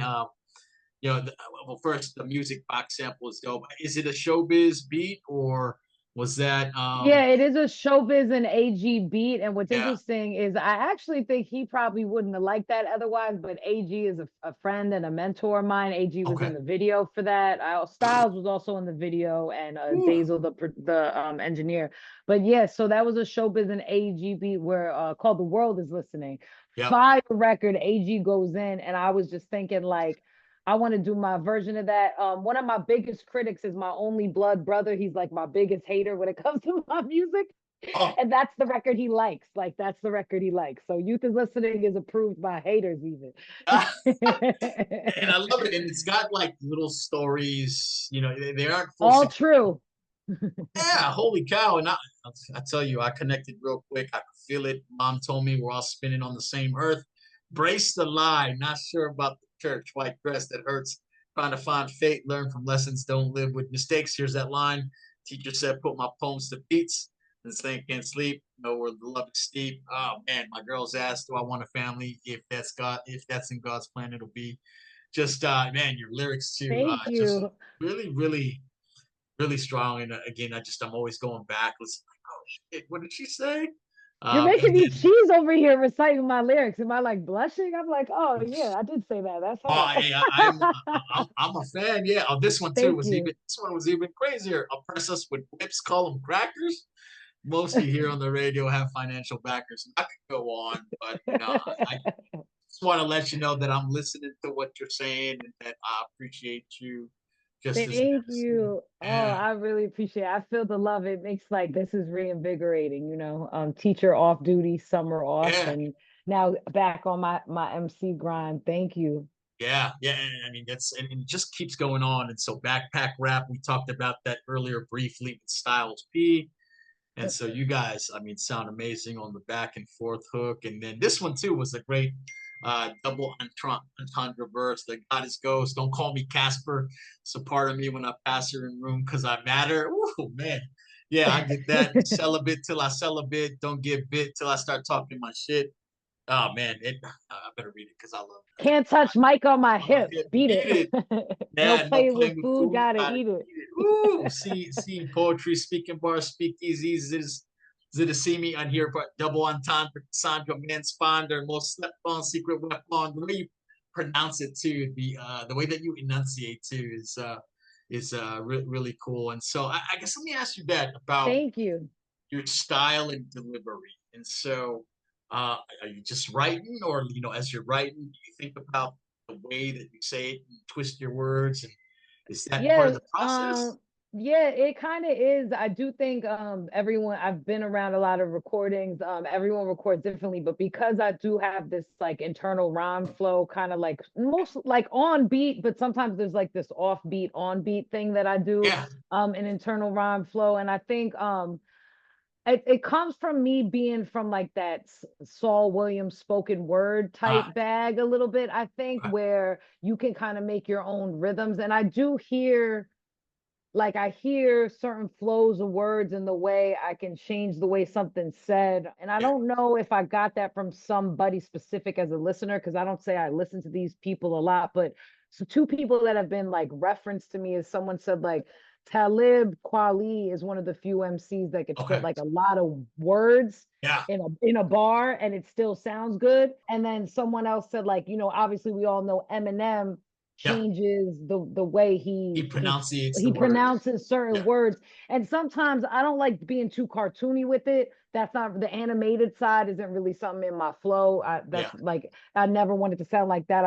well, first the music box sample is dope. Is it a showbiz beat or was that?
Yeah, it is a showbiz and AG beat. And what's
Yeah.
interesting is I actually think he probably wouldn't have liked that otherwise, but AG is a friend and a mentor of mine. AG was in
Okay.
the video for that. Styles was also in the video and
Ooh,
Dazel, the engineer. But yeah, so that was a showbiz and AG beat where called The World Is Listening.
yep.
Fire record, AG goes in, and I was just thinking like I want to do my version of that. One of my biggest critics is my only blood brother. He's like my biggest hater when it comes to my music.
Oh,
And that's the record he likes. Like that's the record he likes. So Youth is Listening is approved by haters even.
and I love it. And it's got like little stories. They aren't full.
All true.
Yeah, holy cow! And I tell you, I connected real quick. I could feel it. Mom told me we're all spinning on the same earth. Brace the lie. Not sure about the church. White dress that hurts. Trying to find fate. Learn from lessons. Don't live with mistakes. Here's that line. Teacher said, "Put my poems to beats." And saying can't sleep. Know where the love is steep. Oh man, my girls asked, "Do I want a family? If that's God, if that's in God's plan, it'll be." Just man, your lyrics too.
Thank
Just
you.
really, really really strong. And again, I'm always going back. Listen, like, oh shit, what did she say?
You're
And
making me
then,
cheese over here reciting my lyrics. Am I like blushing? I'm like, oh yeah, I did say that. That's hard.
I'm a fan. Yeah. Oh, this one too
Thank
was even.
you.
This one was even crazier. Oppress us with whips, call them crackers. Most you hear on the radio have financial backers. I could go on, but I just want to let you know that I'm listening to what you're saying and that I appreciate you just as
Thank
much.
you. Oh,
Yeah.
I really appreciate it. I feel the love. It makes like this is reinvigorating, teacher off duty, summer off,
Yeah.
and now back on my MC grind. Thank you.
Yeah, yeah, and I mean and it just keeps going on. And so backpack rap, we talked about that earlier briefly with Styles P. And
Yep.
so you guys, I mean, sound amazing on the back and forth hook. And then this one too was a great double entendre verse. The goddess ghost, don't call me Casper. So pardon me when I pass her in room because I matter. Oh man. Yeah, I get that. Celibate till I celebrate. Don't get bit till I start talking my shit. Oh man, I better read it because I love that.
Can't touch Mike on my
On my
hip.
hip,
Beat
beat it.
it. No
Yeah, no
playing with
playing with
food,
food.
gotta
Gotta
eat it.
eat it. Ooh, see poetry, speaking bars, speakeasies. Is it to see me on here, but double entendre, Cassandra, mansponder, most slept on, secret weapon. The way you pronounce it too, the way that you enunciate too is really cool. And so I guess let me ask you that about
Thank you.
your style and delivery. And so, are you just writing, or as you're writing, do you think about the way that you say it and twist your words, and is that part of
Yeah,
the process?
yeah, it kind of is. I do think everyone, I've been around a lot of recordings. Everyone records differently, but because I do have this like internal rhyme flow, kind of like most like on beat, but sometimes there's like this offbeat, on beat thing that I do,
Yeah,
an internal rhyme flow. And I think it comes from me being from like that Saul Williams spoken word
uh,
type bag a little bit, I think,
uh,
where you can kind of make your own rhythms. And I do hear like I hear certain flows of words in the way I can change the way something's said. And I
yeah,
don't know if I got that from somebody specific as a listener, because I don't say I listen to these people a lot, but so two people that have been like referenced to me is someone said like Talib Kweli is one of the few MCs that could fit
okay,
like a lot of words
yeah,
in a bar and it still sounds good. And then someone else said like, obviously we all know Eminem
yeah.
changes the way
He pronunciates the
he
words.
pronounces certain
Yeah,
words, and sometimes I don't like being too cartoony with it. That's not the animated side isn't really something in my flow.
yeah,
That's like I never wanted to sound like that.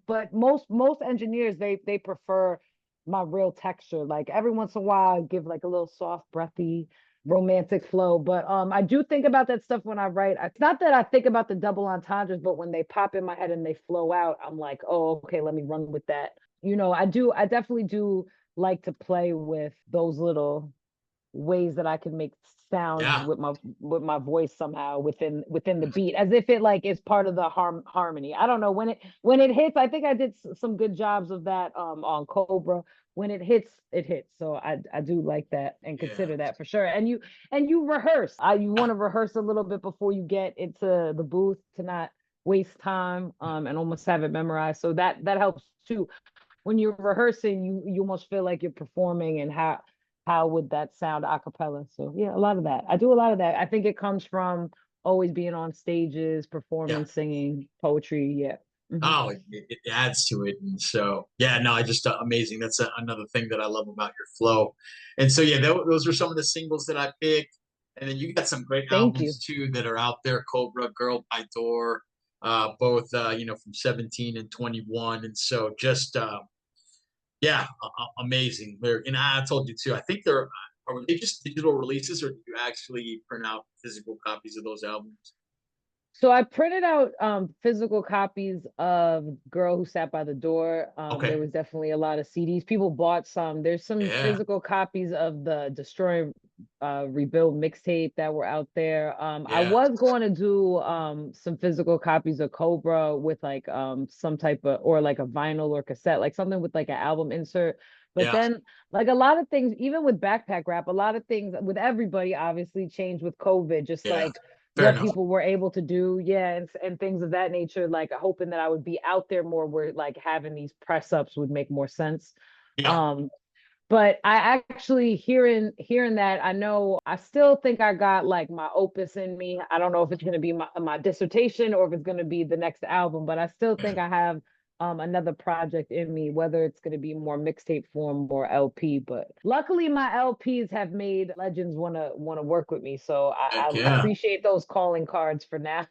But most engineers they prefer my real texture. Like every once in a while I give like a little soft breathy romantic flow, but I do think about that stuff when I write. It's not that I think about the double entendres, but when they pop in my head and they flow out, I'm like, oh, okay, let me run with that. I definitely do like to play with those little ways that I can make sounds
yeah,
with my voice somehow within the beat, as if it like is part of the harmony. I don't know when it hits. I think I did some good jobs of that on Cobra. When it hits, it hits. So I do like that and
yeah,
consider that for sure. And you rehearse. You want to rehearse a little bit before you get into the booth to not waste time and almost have it memorized. So that helps too when you're rehearsing, you almost feel like you're performing, and how would that sound a cappella? So yeah, a lot of that. I do a lot of that. I think it comes from always being on stages,
yeah.
performing, singing, poetry. Yeah. Mhm.
Oh, it adds to it. And so, yeah, no, I just amazing. That's another thing that I love about your flow. And so, yeah, those are some of the singles that I picked. And then you got some great
Thank you.
albums too that are out there. Cobra, Girl by Door, both from 17 and 21. And so, just yeah, amazing. And I told you too. I think are they just digital releases, or do you actually print out physical copies of those albums?
So I printed out physical copies of Girl Who Sat by the Door. There
Okay,
was definitely a lot of CDs. People bought some. There's some
yeah,
physical copies of the Destroy Rebuild mixtape that were out there. I
yeah,
was going to do some physical copies of Cobra with like some type of or like a vinyl or cassette, like something with like an album insert. But
yeah,
then like a lot of things, even with backpack rap, a lot of things with everybody obviously changed with COVID, just
yeah.
like
Fair
what
enough.
people were able to do, yeah, and things of that nature, like hoping that I would be out there more where like having these press ups would make more sense.
Yeah.
um but I actually hearing that, I know I still think I got like my opus in me. I don't know if it's going to be my dissertation or if it's going to be the next album, but I still think I have another project in me, whether it's going to be more mixtape form or LP. But luckily my LPs have made legends want to work with me, so
Heck
I
yeah.
appreciate those calling cards for now.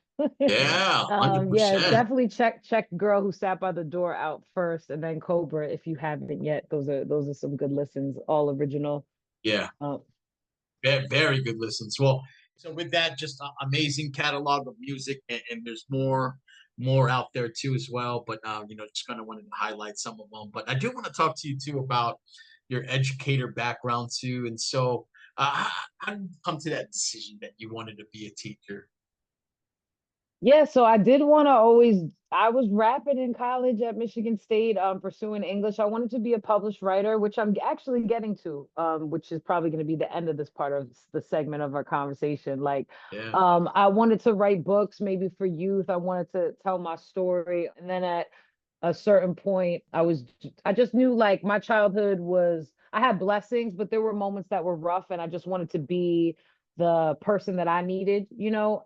Yeah,
Yeah,
100%.
definitely check Girl Who Sat by the Door out first, and then Cobra if you haven't yet. Those are some good listens, all original.
Yeah,
Uh,
very good listens. Well, so with that, just amazing catalog of music, and there's more more out there too as well. But just kind of wanted to highlight some of them. But I do want to talk to you too about your educator background too. And so, how did you come to that decision that you wanted to be a teacher?
Yeah, so I did want to always, I was rapping in college at Michigan State, pursuing English. I wanted to be a published writer, which I'm actually getting to, which is probably going to be the end of this part of the segment of our conversation. Like,
Yeah,
I wanted to write books, maybe for youth. I wanted to tell my story. And then at a certain point, I just knew like my childhood was, I had blessings, but there were moments that were rough, and I just wanted to be the person that I needed,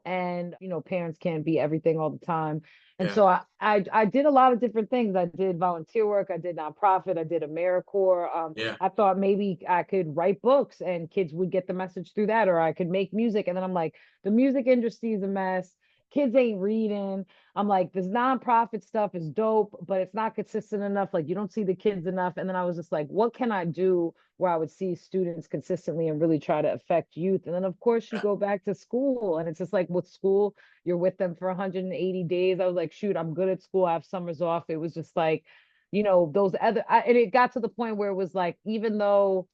and parents can't be everything all the time. And
yeah,
so I did a lot of different things. I did volunteer work, I did nonprofit, I did AmeriCorps.
yeah,
I thought maybe I could write books and kids would get the message through that, or I could make music. And then I'm like, the music industry is a mess. Kids ain't reading. I'm like, this nonprofit stuff is dope, but it's not consistent enough. Like, you don't see the kids enough. And then I was just like, what can I do where I would see students consistently and really try to affect youth? And then, of course, you
yeah,
go back to school, and it's just like with school, you're with them for 180 days. I was like, shoot, I'm good at school. I have summers off. It was just like, and it got to the point where it was like, even though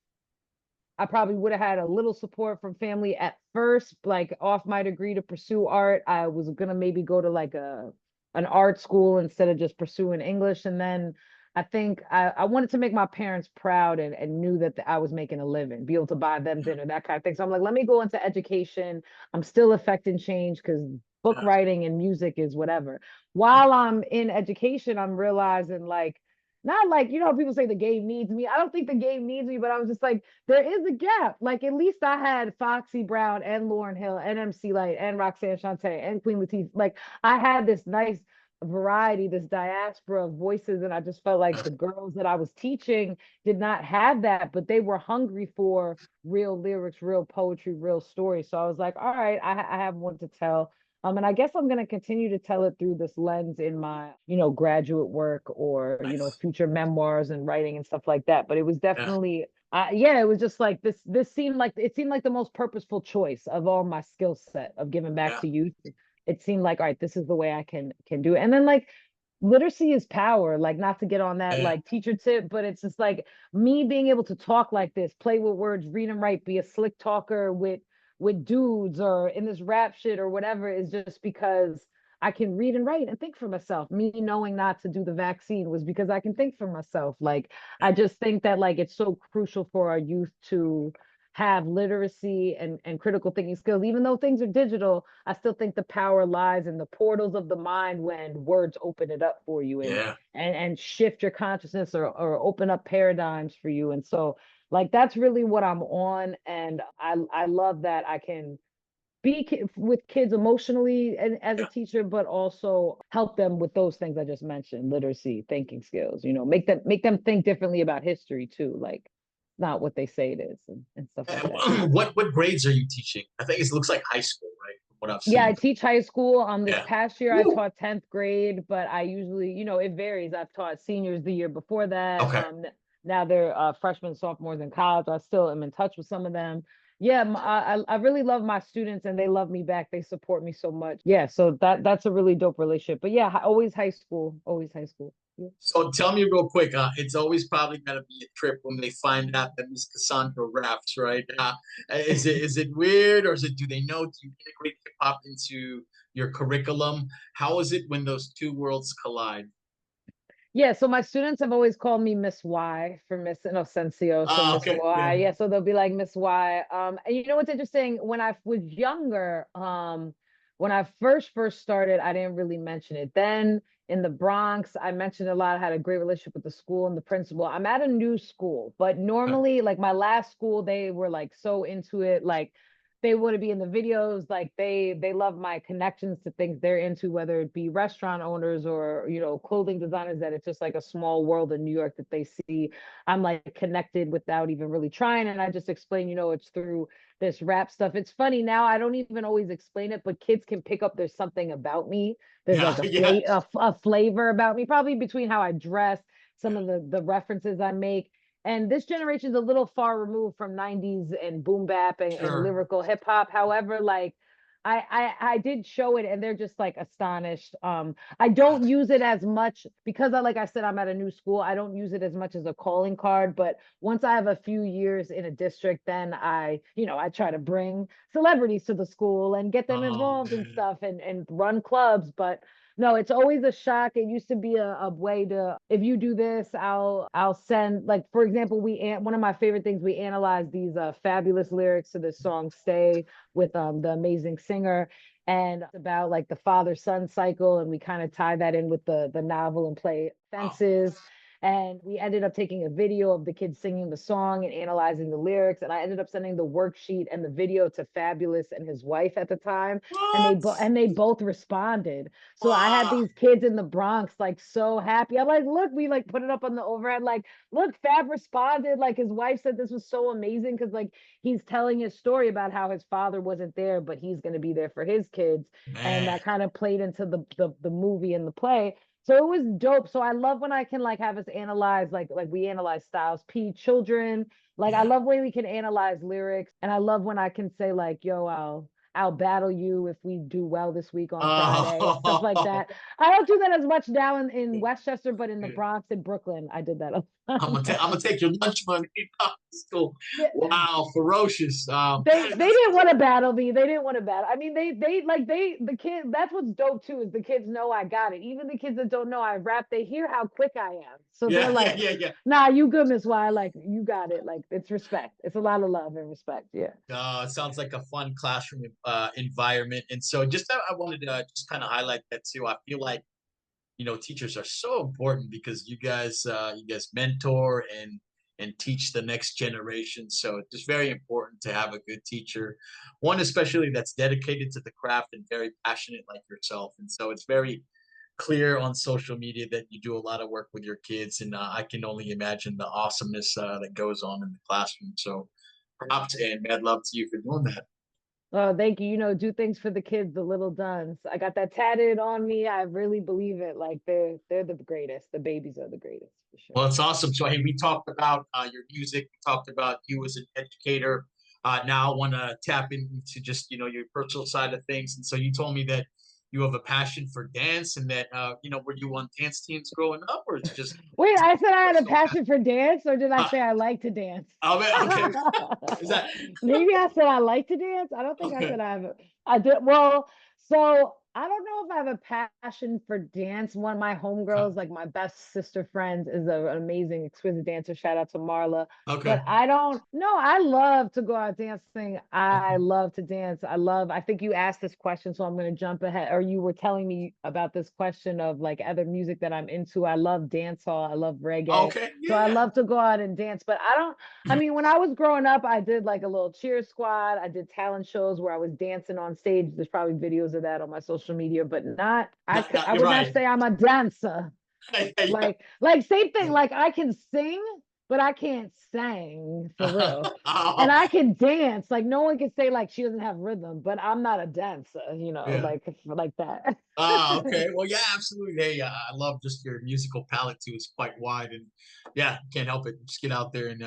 I probably would have had a little support from family at first, like off my degree to pursue art. I was gonna maybe go to like an art school instead of just pursuing English. And then I think I wanted to make my parents proud, and knew that I was making a living, be able to buy them
yeah,
dinner, that kind of thing. So I'm like, let me go into education. I'm still affecting change because book
yeah,
writing and music is whatever. While I'm in education, I'm realizing like, not like, people say the game needs me. I don't think the game needs me, but I was just like, there is a gap. Like at least I had Foxy Brown and Lauren Hill and MC Light and Roxanne Shante and Queen Latifah. Like I had this nice variety, this diaspora of voices, and I just felt like
yeah,
the girls that I was teaching did not have that, but they were hungry for real lyrics, real poetry, real stories. So I was like, all right, I have one to tell. And I guess I'm going to continue to tell it through this lens in my, graduate work, or,
nice,
future memoirs and writing and stuff like that. But it was
yeah,
definitely, yeah, it was just like this seemed like the most purposeful choice of all my skill set of giving back
yeah,
to youth. It seemed like, all right, this is the way I can do it. And then like literacy is power, like not to get on that
yeah,
like teacher tip, but it's just like me being able to talk like this, play with words, read and write, be a slick talker with dudes or in this rap shit or whatever, is just because I can read and write and think for myself. Me knowing not to do the vaccine was because I can think for myself. Like
yeah,
I just think that like it's so crucial for our youth to have literacy and critical thinking skills. Even though things are digital, I still think the power lies in the portals of the mind when words open it up for you, and
yeah.
and shift your consciousness, or open up paradigms for you. And so like that's really what I'm on, and I love that I can be with kids emotionally and as a
Yeah.
teacher, but also help them with those things I just mentioned: literacy, thinking skills, make them think differently about history too, like not what they say it is, and stuff like that.
What grades are you teaching? I think it looks like high school, right? From what I've
Yeah,
seen.
I teach high school. This
Yeah.
past year I
Woo.
taught 10th grade, but I usually, it varies. I've taught seniors the year before that.
Okay.
Now they're freshmen, sophomores in college. I still am in touch with some of them. Yeah, I really love my students, and they love me back. They support me so much. Yeah, so that's a really dope relationship. But yeah, always high school, always high school. Yeah.
So tell me real quick. It's always probably gonna be a trip when they find out that Miss Cassandra raps, right? Is it weird, or is it, do they know? Do you integrate hip hop into your curriculum? How is it when those two worlds collide?
Yeah, so my students have always called me Miss Y for Miss Inocencio, so Miss
Okay.
Y.
Yeah.
Yeah, so they'll be like Miss Y. And you know what's interesting? When I was younger, when I first started, I didn't really mention it. Then in the Bronx, I mentioned a lot. I had a great relationship with the school and the principal. I'm at a new school, but normally, like my last school, they were like so into it, like they want to be in the videos, like they love my connections to things they're into, whether it be restaurant owners or clothing designers, that it's just like a small world in New York that they see I'm like connected without even really trying. And I just explain, it's through this rap stuff. It's funny now, I don't even always explain it, but kids can pick up there's something about me. There's
Yeah.
like a
Yeah.
a flavor about me, probably between how I dress, some of the references I make. And this generation is a little far removed from 90s and boom bap and
Sure.
lyrical hip hop. However, like I did show it and they're just like astonished. I don't use it as much because like I said, I'm at a new school. I don't use it as much as a calling card, but once I have a few years in a district, then I try to bring celebrities to the school and get them
Oh
involved and
man.
stuff and run clubs. But no, it's always a shock. It used to be a way to, if you do this, I'll send, like, for example, one of my favorite things, we analyze these fabulous lyrics to the song Stay with the amazing singer, and it's about like the father son cycle, and we kind of tie that in with the novel and play
Wow.
fences. And we ended up taking a video of the kids singing the song and analyzing the lyrics, and I ended up sending the worksheet and the video to Fabulous and his wife at the time, and
What?
they both responded. So I had
Wow.
these kids in the Bronx like so happy. I'm like, look, we like put it up on the overhead, like, look, Fab responded. Like his wife said this was so amazing because like he's telling his story about how his father wasn't there, but he's going to be there for his kids. And
Man.
that kind of played into the movie and the play. So it was dope. So I love when I can like have us analyze, like we analyze Styles P children. Like I
Yeah.
love when we can analyze lyrics, and I love when I can say like, yo, I'll battle you if we do well this week on Friday and stuff like
Oh.
that. I don't do that as much now in Westchester, but in the Bronx and Brooklyn, I did that a lot.
I'm gonna take your lunch money. School.
Yeah.
Wow, ferocious.
They didn't want to battle me. They didn't want to battle. I mean, they like the kids. That's what's dope too, is the kids know I got it. Even the kids that don't know I rap, they hear how quick I am. So they're
yeah, yeah,
like,
yeah, yeah.
"Nah, you good, Miss Y. Like you got it. Like it's respect. It's a lot of love and respect." Yeah.
It sounds like a fun classroom environment, and so just I wanted to just kind of highlight that too. I feel like teachers are so important because you guys mentor and teach the next generation. So it's just very important to have a good teacher, one especially that's dedicated to the craft and very passionate like yourself. And so it's very clear on social media that you do a lot of work with your kids, and I can only imagine the awesomeness that goes on in the classroom. So props and mad love to you for doing that.
Oh, thank you. Do things for the kids, the little duns. I got that tatted on me. I really believe it. Like they're the greatest. The babies are the greatest for sure.
Well, it's awesome. So, hey, we talked about your music. We talked about you as an educator. Now I want to tap into just your personal side of things. And so you told me that you have a passion for dance, and that were you on dance teams growing up, or is it just
Wait, I said I had a
personal
passion
passion?
for dance, or did I
Uh,
say I like to dance?
oh man, okay. Is that
Maybe I said I like to dance. I don't think I
okay?
said I have I did well, so I don't know if I have a passion for dance. One of my homegirls, like my best sister friends, is an amazing, exquisite dancer. Shout out to Marla.
Okay.
But I don't know. I love to go out dancing. I
Okay.
love to dance. I think you asked this question, so I'm going to jump ahead. Or you were telling me about this question of like other music that I'm into. I love dancehall. I love reggae.
Okay.
So
Yeah.
I
Yeah.
love to go out and dance, but I mean, when I was growing up, I did like a little cheer squad. I did talent shows where I was dancing on stage. There's probably videos of that on my social media, but not,
No, no,
I
you're
would not
right.
say I'm a dancer.
Yeah.
Like same thing. Like I can sing, but I can't sing for real. And
Oh,
I can dance. Like no one can say like she doesn't have rhythm, but I'm not a dancer,
yeah.
like that.
Okay. Well, yeah, absolutely. Hey, I love just your musical palette too. It's quite wide, and yeah, can't help it. Just get out there and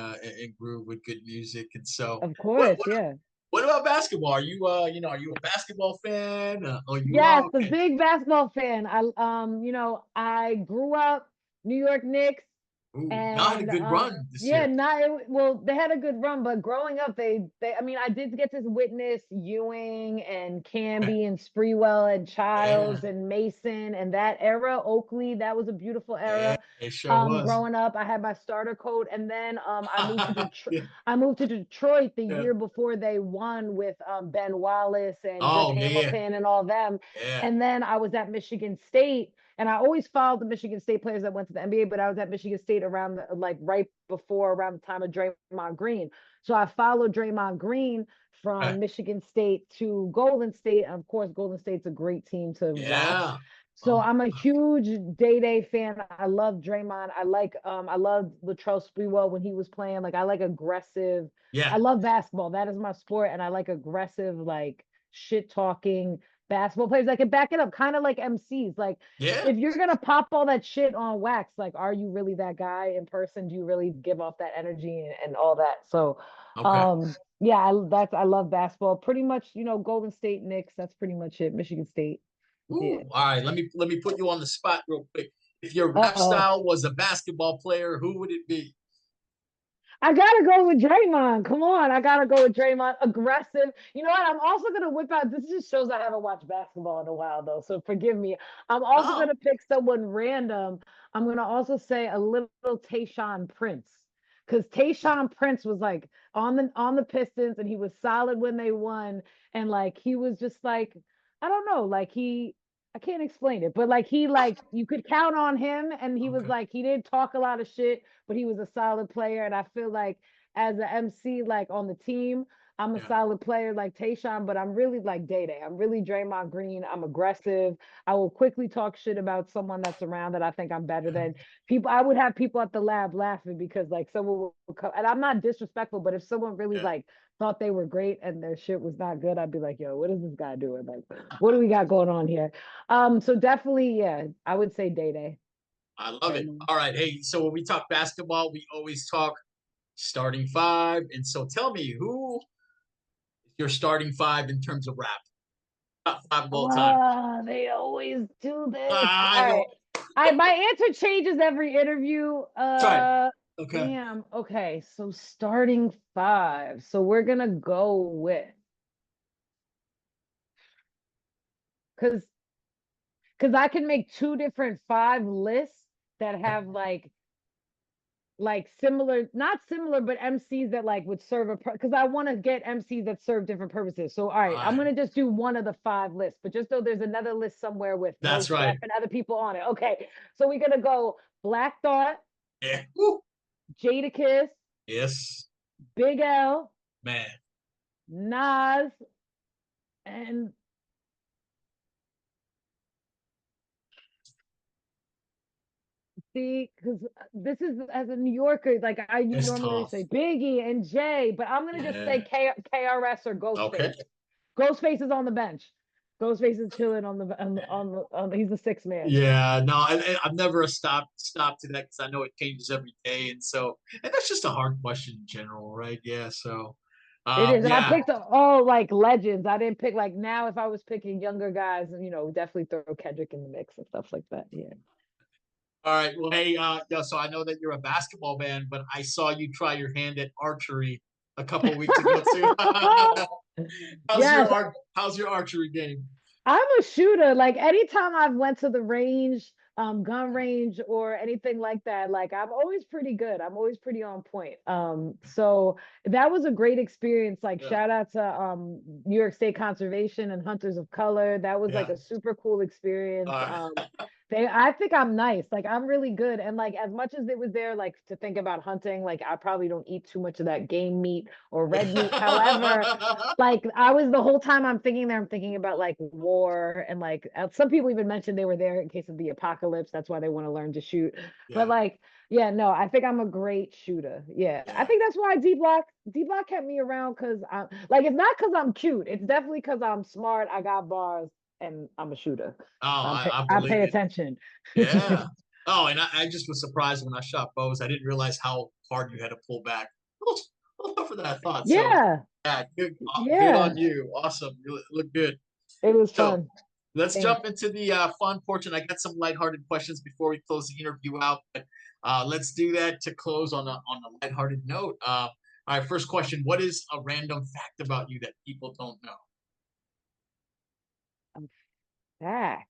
groove with good music. And so,
Of
what
course,
what
yeah.
what about basketball? Are you are you a basketball fan? Are you
Yes, the
okay?
big basketball fan. I grew up New York Knicks,
Ooh, y'all had a
and
good run this
yeah,
year.
well, they had a good run, but growing up, they I mean, I did get to witness Ewing and
Okay.
Camby and Spreewell and
Yeah,
Childs and Mason and that era, Oakley, that was a beautiful
yeah,
era.
it sure was.
Growing up, I had my starter coat, and then
Yeah,
I moved to Detroit the
yeah.
year before they won with Ben Wallace and Rip
Oh yeah,
Hamilton and all them.
yeah.
And then I was at Michigan State, and I always followed the Michigan State players that went to the NBA, but I was at Michigan State like right before, around the time of Draymond Green. So I followed Draymond Green
Okay.
from Michigan State to Golden State. And of course, Golden State's a great team to watch.
Yeah.
So
Oh,
I'm a huge Day fan. I love Draymond. I love Latrell Sprewell when he was playing. Like I like aggressive. I
yeah,
love basketball. That is my sport, and I like aggressive, like shit talking basketball players that can back it up, kind of like MCs. Like
yeah.
if you're gonna pop all that shit on wax, like are you really that guy in person? Do you really give off that energy and all that? So
Okay.
um Yeah, I love basketball. Pretty much, Golden State Knicks, that's pretty much it. Michigan State. Yeah.
Ooh, all right. Let me put you on the spot real quick. If your rap
Uh-oh.
style was a basketball player, who would it be?
I gotta go with Draymond. Come on, I gotta go with Draymond. Aggressive. You know what? I'm also gonna whip out. This just shows I haven't watched basketball in a while, though. So forgive me. I'm also
Oh,
gonna pick someone random. I'm gonna also say a little Tayshaun Prince, because Tayshaun Prince was like on the Pistons, and he was solid when they won, and like he was just like I don't know, like I can't explain it, but like you could count on him, and he was
okay.
like he didn't talk a lot of shit, but he was a solid player. And I feel like as an MC, like on the team, I'm a
Yeah.
solid player like Tayshaun, but I'm really like Day Day. I'm really Draymond Green. I'm aggressive. I will quickly talk shit about someone that's around that I think I'm better than. People, I would have people at the lab laughing because like someone will come, and I'm not disrespectful, but if someone really
Yeah.
like thought they were great and their shit was not good, I'd be like, yo, what is this guy doing? Like, what do we got going on here? So definitely, yeah, I would say Day Day.
I love it.
Draymond.
All right. Hey, so when we talk basketball, we always talk starting five. And so tell me who is your starting five in terms of rap? Top five of all time.
Oh, they always do this.
I
All
know.
right. My answer changes every interview.
That's right. Okay.
Damn. Okay, so starting five. So we're gonna go with because I can make two different five lists that have like similar, not similar, but MCs that like would serve a because I want to get MCs that serve different purposes. So all
All
right, I'm
right.
gonna just do one of the five lists, but just though there's another list somewhere with
That's
Most Def
right.
and other people on it. Okay, so we're gonna go Black Thought,
Yeah. Woo.
Jadakiss,
Yes.
Big L,
Man.
Nas, and see, because this is as a New Yorker, like I
It's
normally
tough.
say Biggie and Jay, but I'm gonna just say
Yeah.
KRS or
Okay.
Ghostface. Ghostface is on the bench. Ghostface is chilling he's the sixth man.
Yeah, no, I've never stopped to that because I know it changes every day, and that's just a hard question in general, right? Yeah, so,
It is. And I
yeah,
picked all like legends. I didn't pick like now if I was picking younger guys, definitely throw Kendrick in the mix and stuff like that. Yeah.
all right. Well, hey, yeah, so I know that you're a basketball man, but I saw you try your hand at archery a couple weeks ago too.
Yes,
How's your archery game?
I'm a shooter. Like anytime I've went to the range, gun range or anything like that, like I'm always pretty good. I'm always pretty on point. So that was a great experience. Like
Yeah,
shout out to New York State Conservation and Hunters of Color. That was like
yeah.
a super cool experience.
Uh,
I think I'm nice. Like I'm really good. And like as much as it was there, like to think about hunting, like I probably don't eat too much of that game meat or red meat. However, like I was the whole time I'm thinking there, I'm thinking about like war and like some people even mentioned they were there in case of the apocalypse. That's why they want to learn to shoot. But
yeah,
like, yeah, no, I think I'm a great shooter. Yeah, I
yeah.
think that's why D Block kept me around because I'm like it's not because I'm cute. It's definitely because I'm smart. I got bars and I'm a shooter.
Oh, I
I pay
believe it.
attention.
Yeah. Oh, and I just was surprised when I shot bows. I didn't realize how hard you had to pull back. Well, for that I thought. So
Yeah,
yeah, good
yeah,
on you. Awesome. You look good.
it was
So
fun.
let's
Thanks.
jump into the fun portion. I got some lighthearted questions before we close the interview out. But let's do that to close on a lighthearted note. All right, first question. What is a random fact about you that people don't know?
Back.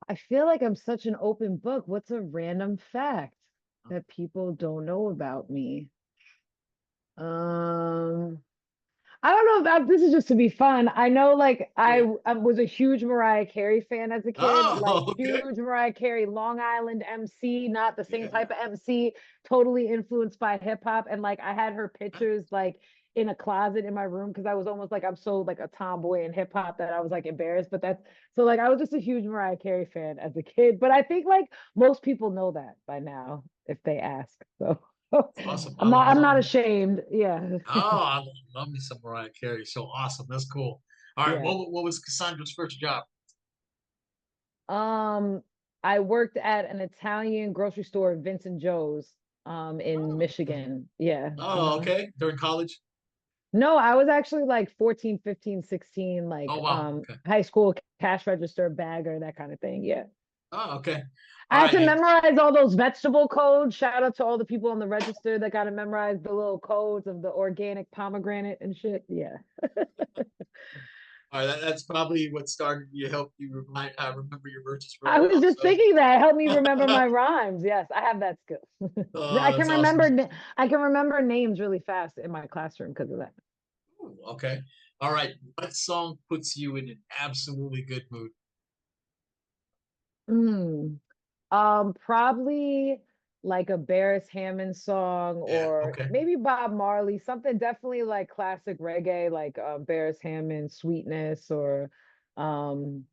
I feel like I'm such an open book. What's a random fact that people don't know about me? Um, I don't know if this is just to be fun. I know like
Yeah.
I was a huge Mariah Carey fan as a kid, like
Oh, okay.
huge Mariah Carey, Long Island MC, not the same
Yeah.
type of MC, totally influenced by hip hop. And like I had her pictures like in a closet in my room because I was almost like I'm so like a tomboy in hip hop that I was like embarrassed. But that's so like I was just a huge Mariah Carey fan as a kid. But I think like most people know that by now if they ask. So
Awesome.
I'm not ashamed. Yeah.
Oh, I love me some Mariah Carey. So awesome. That's cool. All right.
Yeah.
What was Cassandra's first job?
Um, I worked at an Italian grocery store, Vincent Joe's. in
Oh,
Michigan. Yeah.
oh, okay. During college.
No, I was actually like 14, 15, 16,
Oh,
like
wow. Okay.
high school cash register bagger, that kind of thing. Yeah.
Oh, okay. All
I had
right.
to
Hey,
memorize all those vegetable codes. Shout out to all the people on the register that got to memorize the little codes of the organic pomegranate and shit. Yeah.
all right. That's probably what started you, helped you remember your verses
I
real
was
well.
just
So,
thinking that helped me remember my rhymes. Yes, I have that skill. I can
that's awesome.
I can remember names really fast in my classroom because of that.
Ooh, okay. All right. What song puts you in an absolutely good mood?
Mm. Probably like a Barris Hammond song
Yeah.
or
Okay.
maybe Bob Marley, something definitely like classic reggae, like Barris Hammond, Sweetness, or um,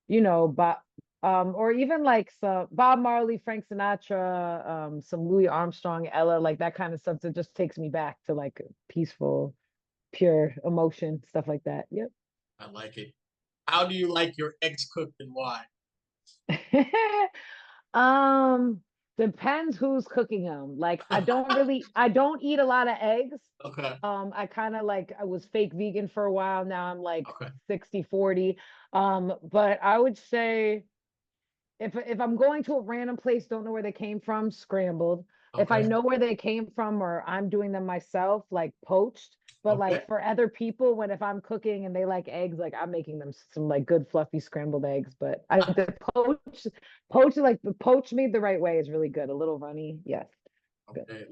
Bob, or even like some Bob Marley, Frank Sinatra, some Louis Armstrong, Ella, like that kind of stuff that just takes me back to like peaceful, pure emotion, stuff like that. Yep.
I like it. How do you like your eggs cooked and why?
Um, Depends who's cooking them. Like I don't eat a lot of eggs.
Okay.
I kind of like I was fake vegan for a while. Now I'm like
Okay.
60/40. But I would say if I'm going to a random place, don't know where they came from, scrambled. If I
Okay.
know where they came from or I'm doing them myself, like poached. But
Okay.
like for other people, when if I'm cooking and they like eggs, like I'm making them some like good fluffy scrambled eggs. But I the poach like the poach made the right way is really good. A little runny, yes, good.
Okay.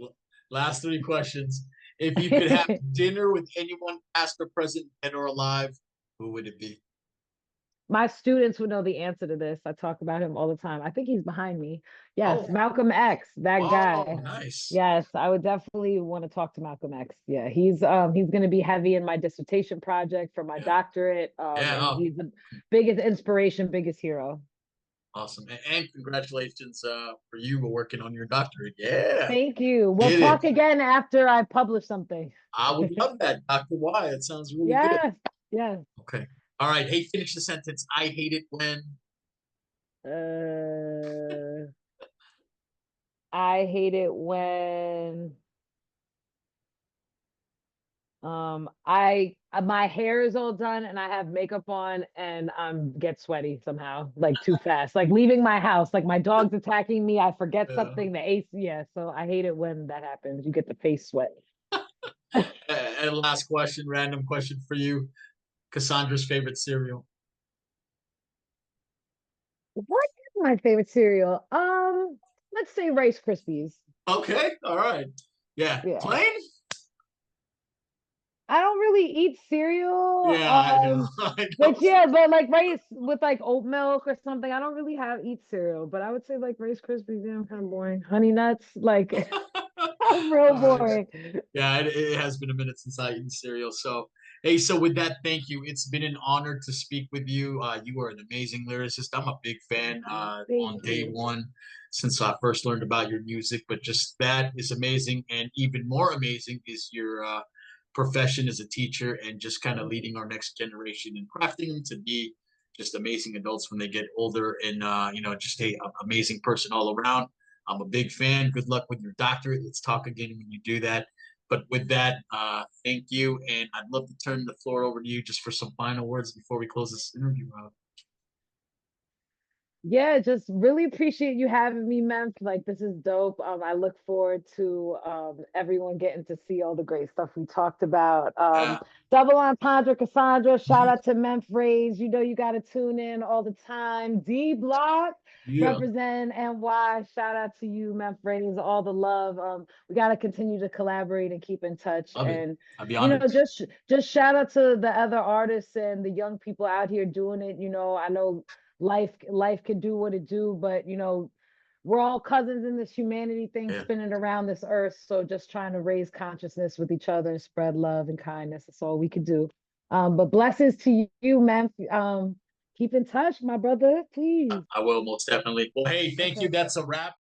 Last three questions. If you could have dinner with anyone, past or present, dead or alive, who would it be?
My students would know the answer to this. I talk about him all the time. I think he's behind me. Yes,
Oh,
Malcolm X, that
oh,
guy.
nice.
Yes, I would definitely want to talk to Malcolm X. Yeah, he's going to be heavy in my dissertation project for my
Yeah.
doctorate.
Yeah.
And
Oh,
he's the biggest inspiration, biggest hero.
awesome. And congratulations for you working on your doctorate. Yeah.
Thank you. We'll
Get it.
talk again after I publish something.
I would love that, Dr. Y. It sounds really good.
Yes, yes.
Okay. All right. Hey, finish the sentence. I hate it when.
Uh, I hate it when I my hair is all done and I have makeup on and get sweaty somehow, like too fast, like leaving my house, like my dog's attacking me, I forget
Uh,
something, the AC, yeah. So I hate it when that happens. You get the face sweat.
and last question, random question for you. Cassandra's favorite cereal.
What is my favorite cereal? Let's say Rice Krispies.
Okay. All right. Yeah.
Yeah.
Plain?
I don't really eat cereal.
Yeah, I know. I know.
But yeah, but like rice with like oat milk or something. I don't really have eat cereal, but I would say like Rice Krispies, yeah, I'm kind of boring. Honey Nuts, like I'm real boring.
Yeah, it has been a minute since I eaten cereal. So, hey, so with that, thank you. It's been an honor to speak with you. You are an amazing lyricist. I'm a big fan
Thank
on day
you.
one since I first learned about your music. But just that is amazing. And even more amazing is your profession as a teacher and just kind of leading our next generation and crafting them to be just amazing adults when they get older and, just a amazing person all around. I'm a big fan. Good luck with your doctorate. Let's talk again when you do that. But with that, thank you. And I'd love to turn the floor over to you just for some final words before we close this interview out.
Yeah, just really appreciate you having me, Memph. Like this is dope. I look forward to everyone getting to see all the great stuff we talked about.
Yeah.
Double entendre, Cassandra. Shout out to Memph Rays. You know you got to tune in all the time. D Block
Yeah.
represent NY. Shout out to you, Memph Rays. All the love. We got to continue to collaborate and keep in touch.
Love it.
And
I'd be honored.
just shout out to the other artists and the young people out here doing it. I know life can do what it do, but we're all cousins in this humanity thing
Yeah.
spinning around this earth. So just trying to raise consciousness with each other and spread love and kindness. That's all we could do. But blessings to you, man. Keep in touch, my brother, please.
I will most definitely. Well, hey, thank you.
Okay.
That's a wrap.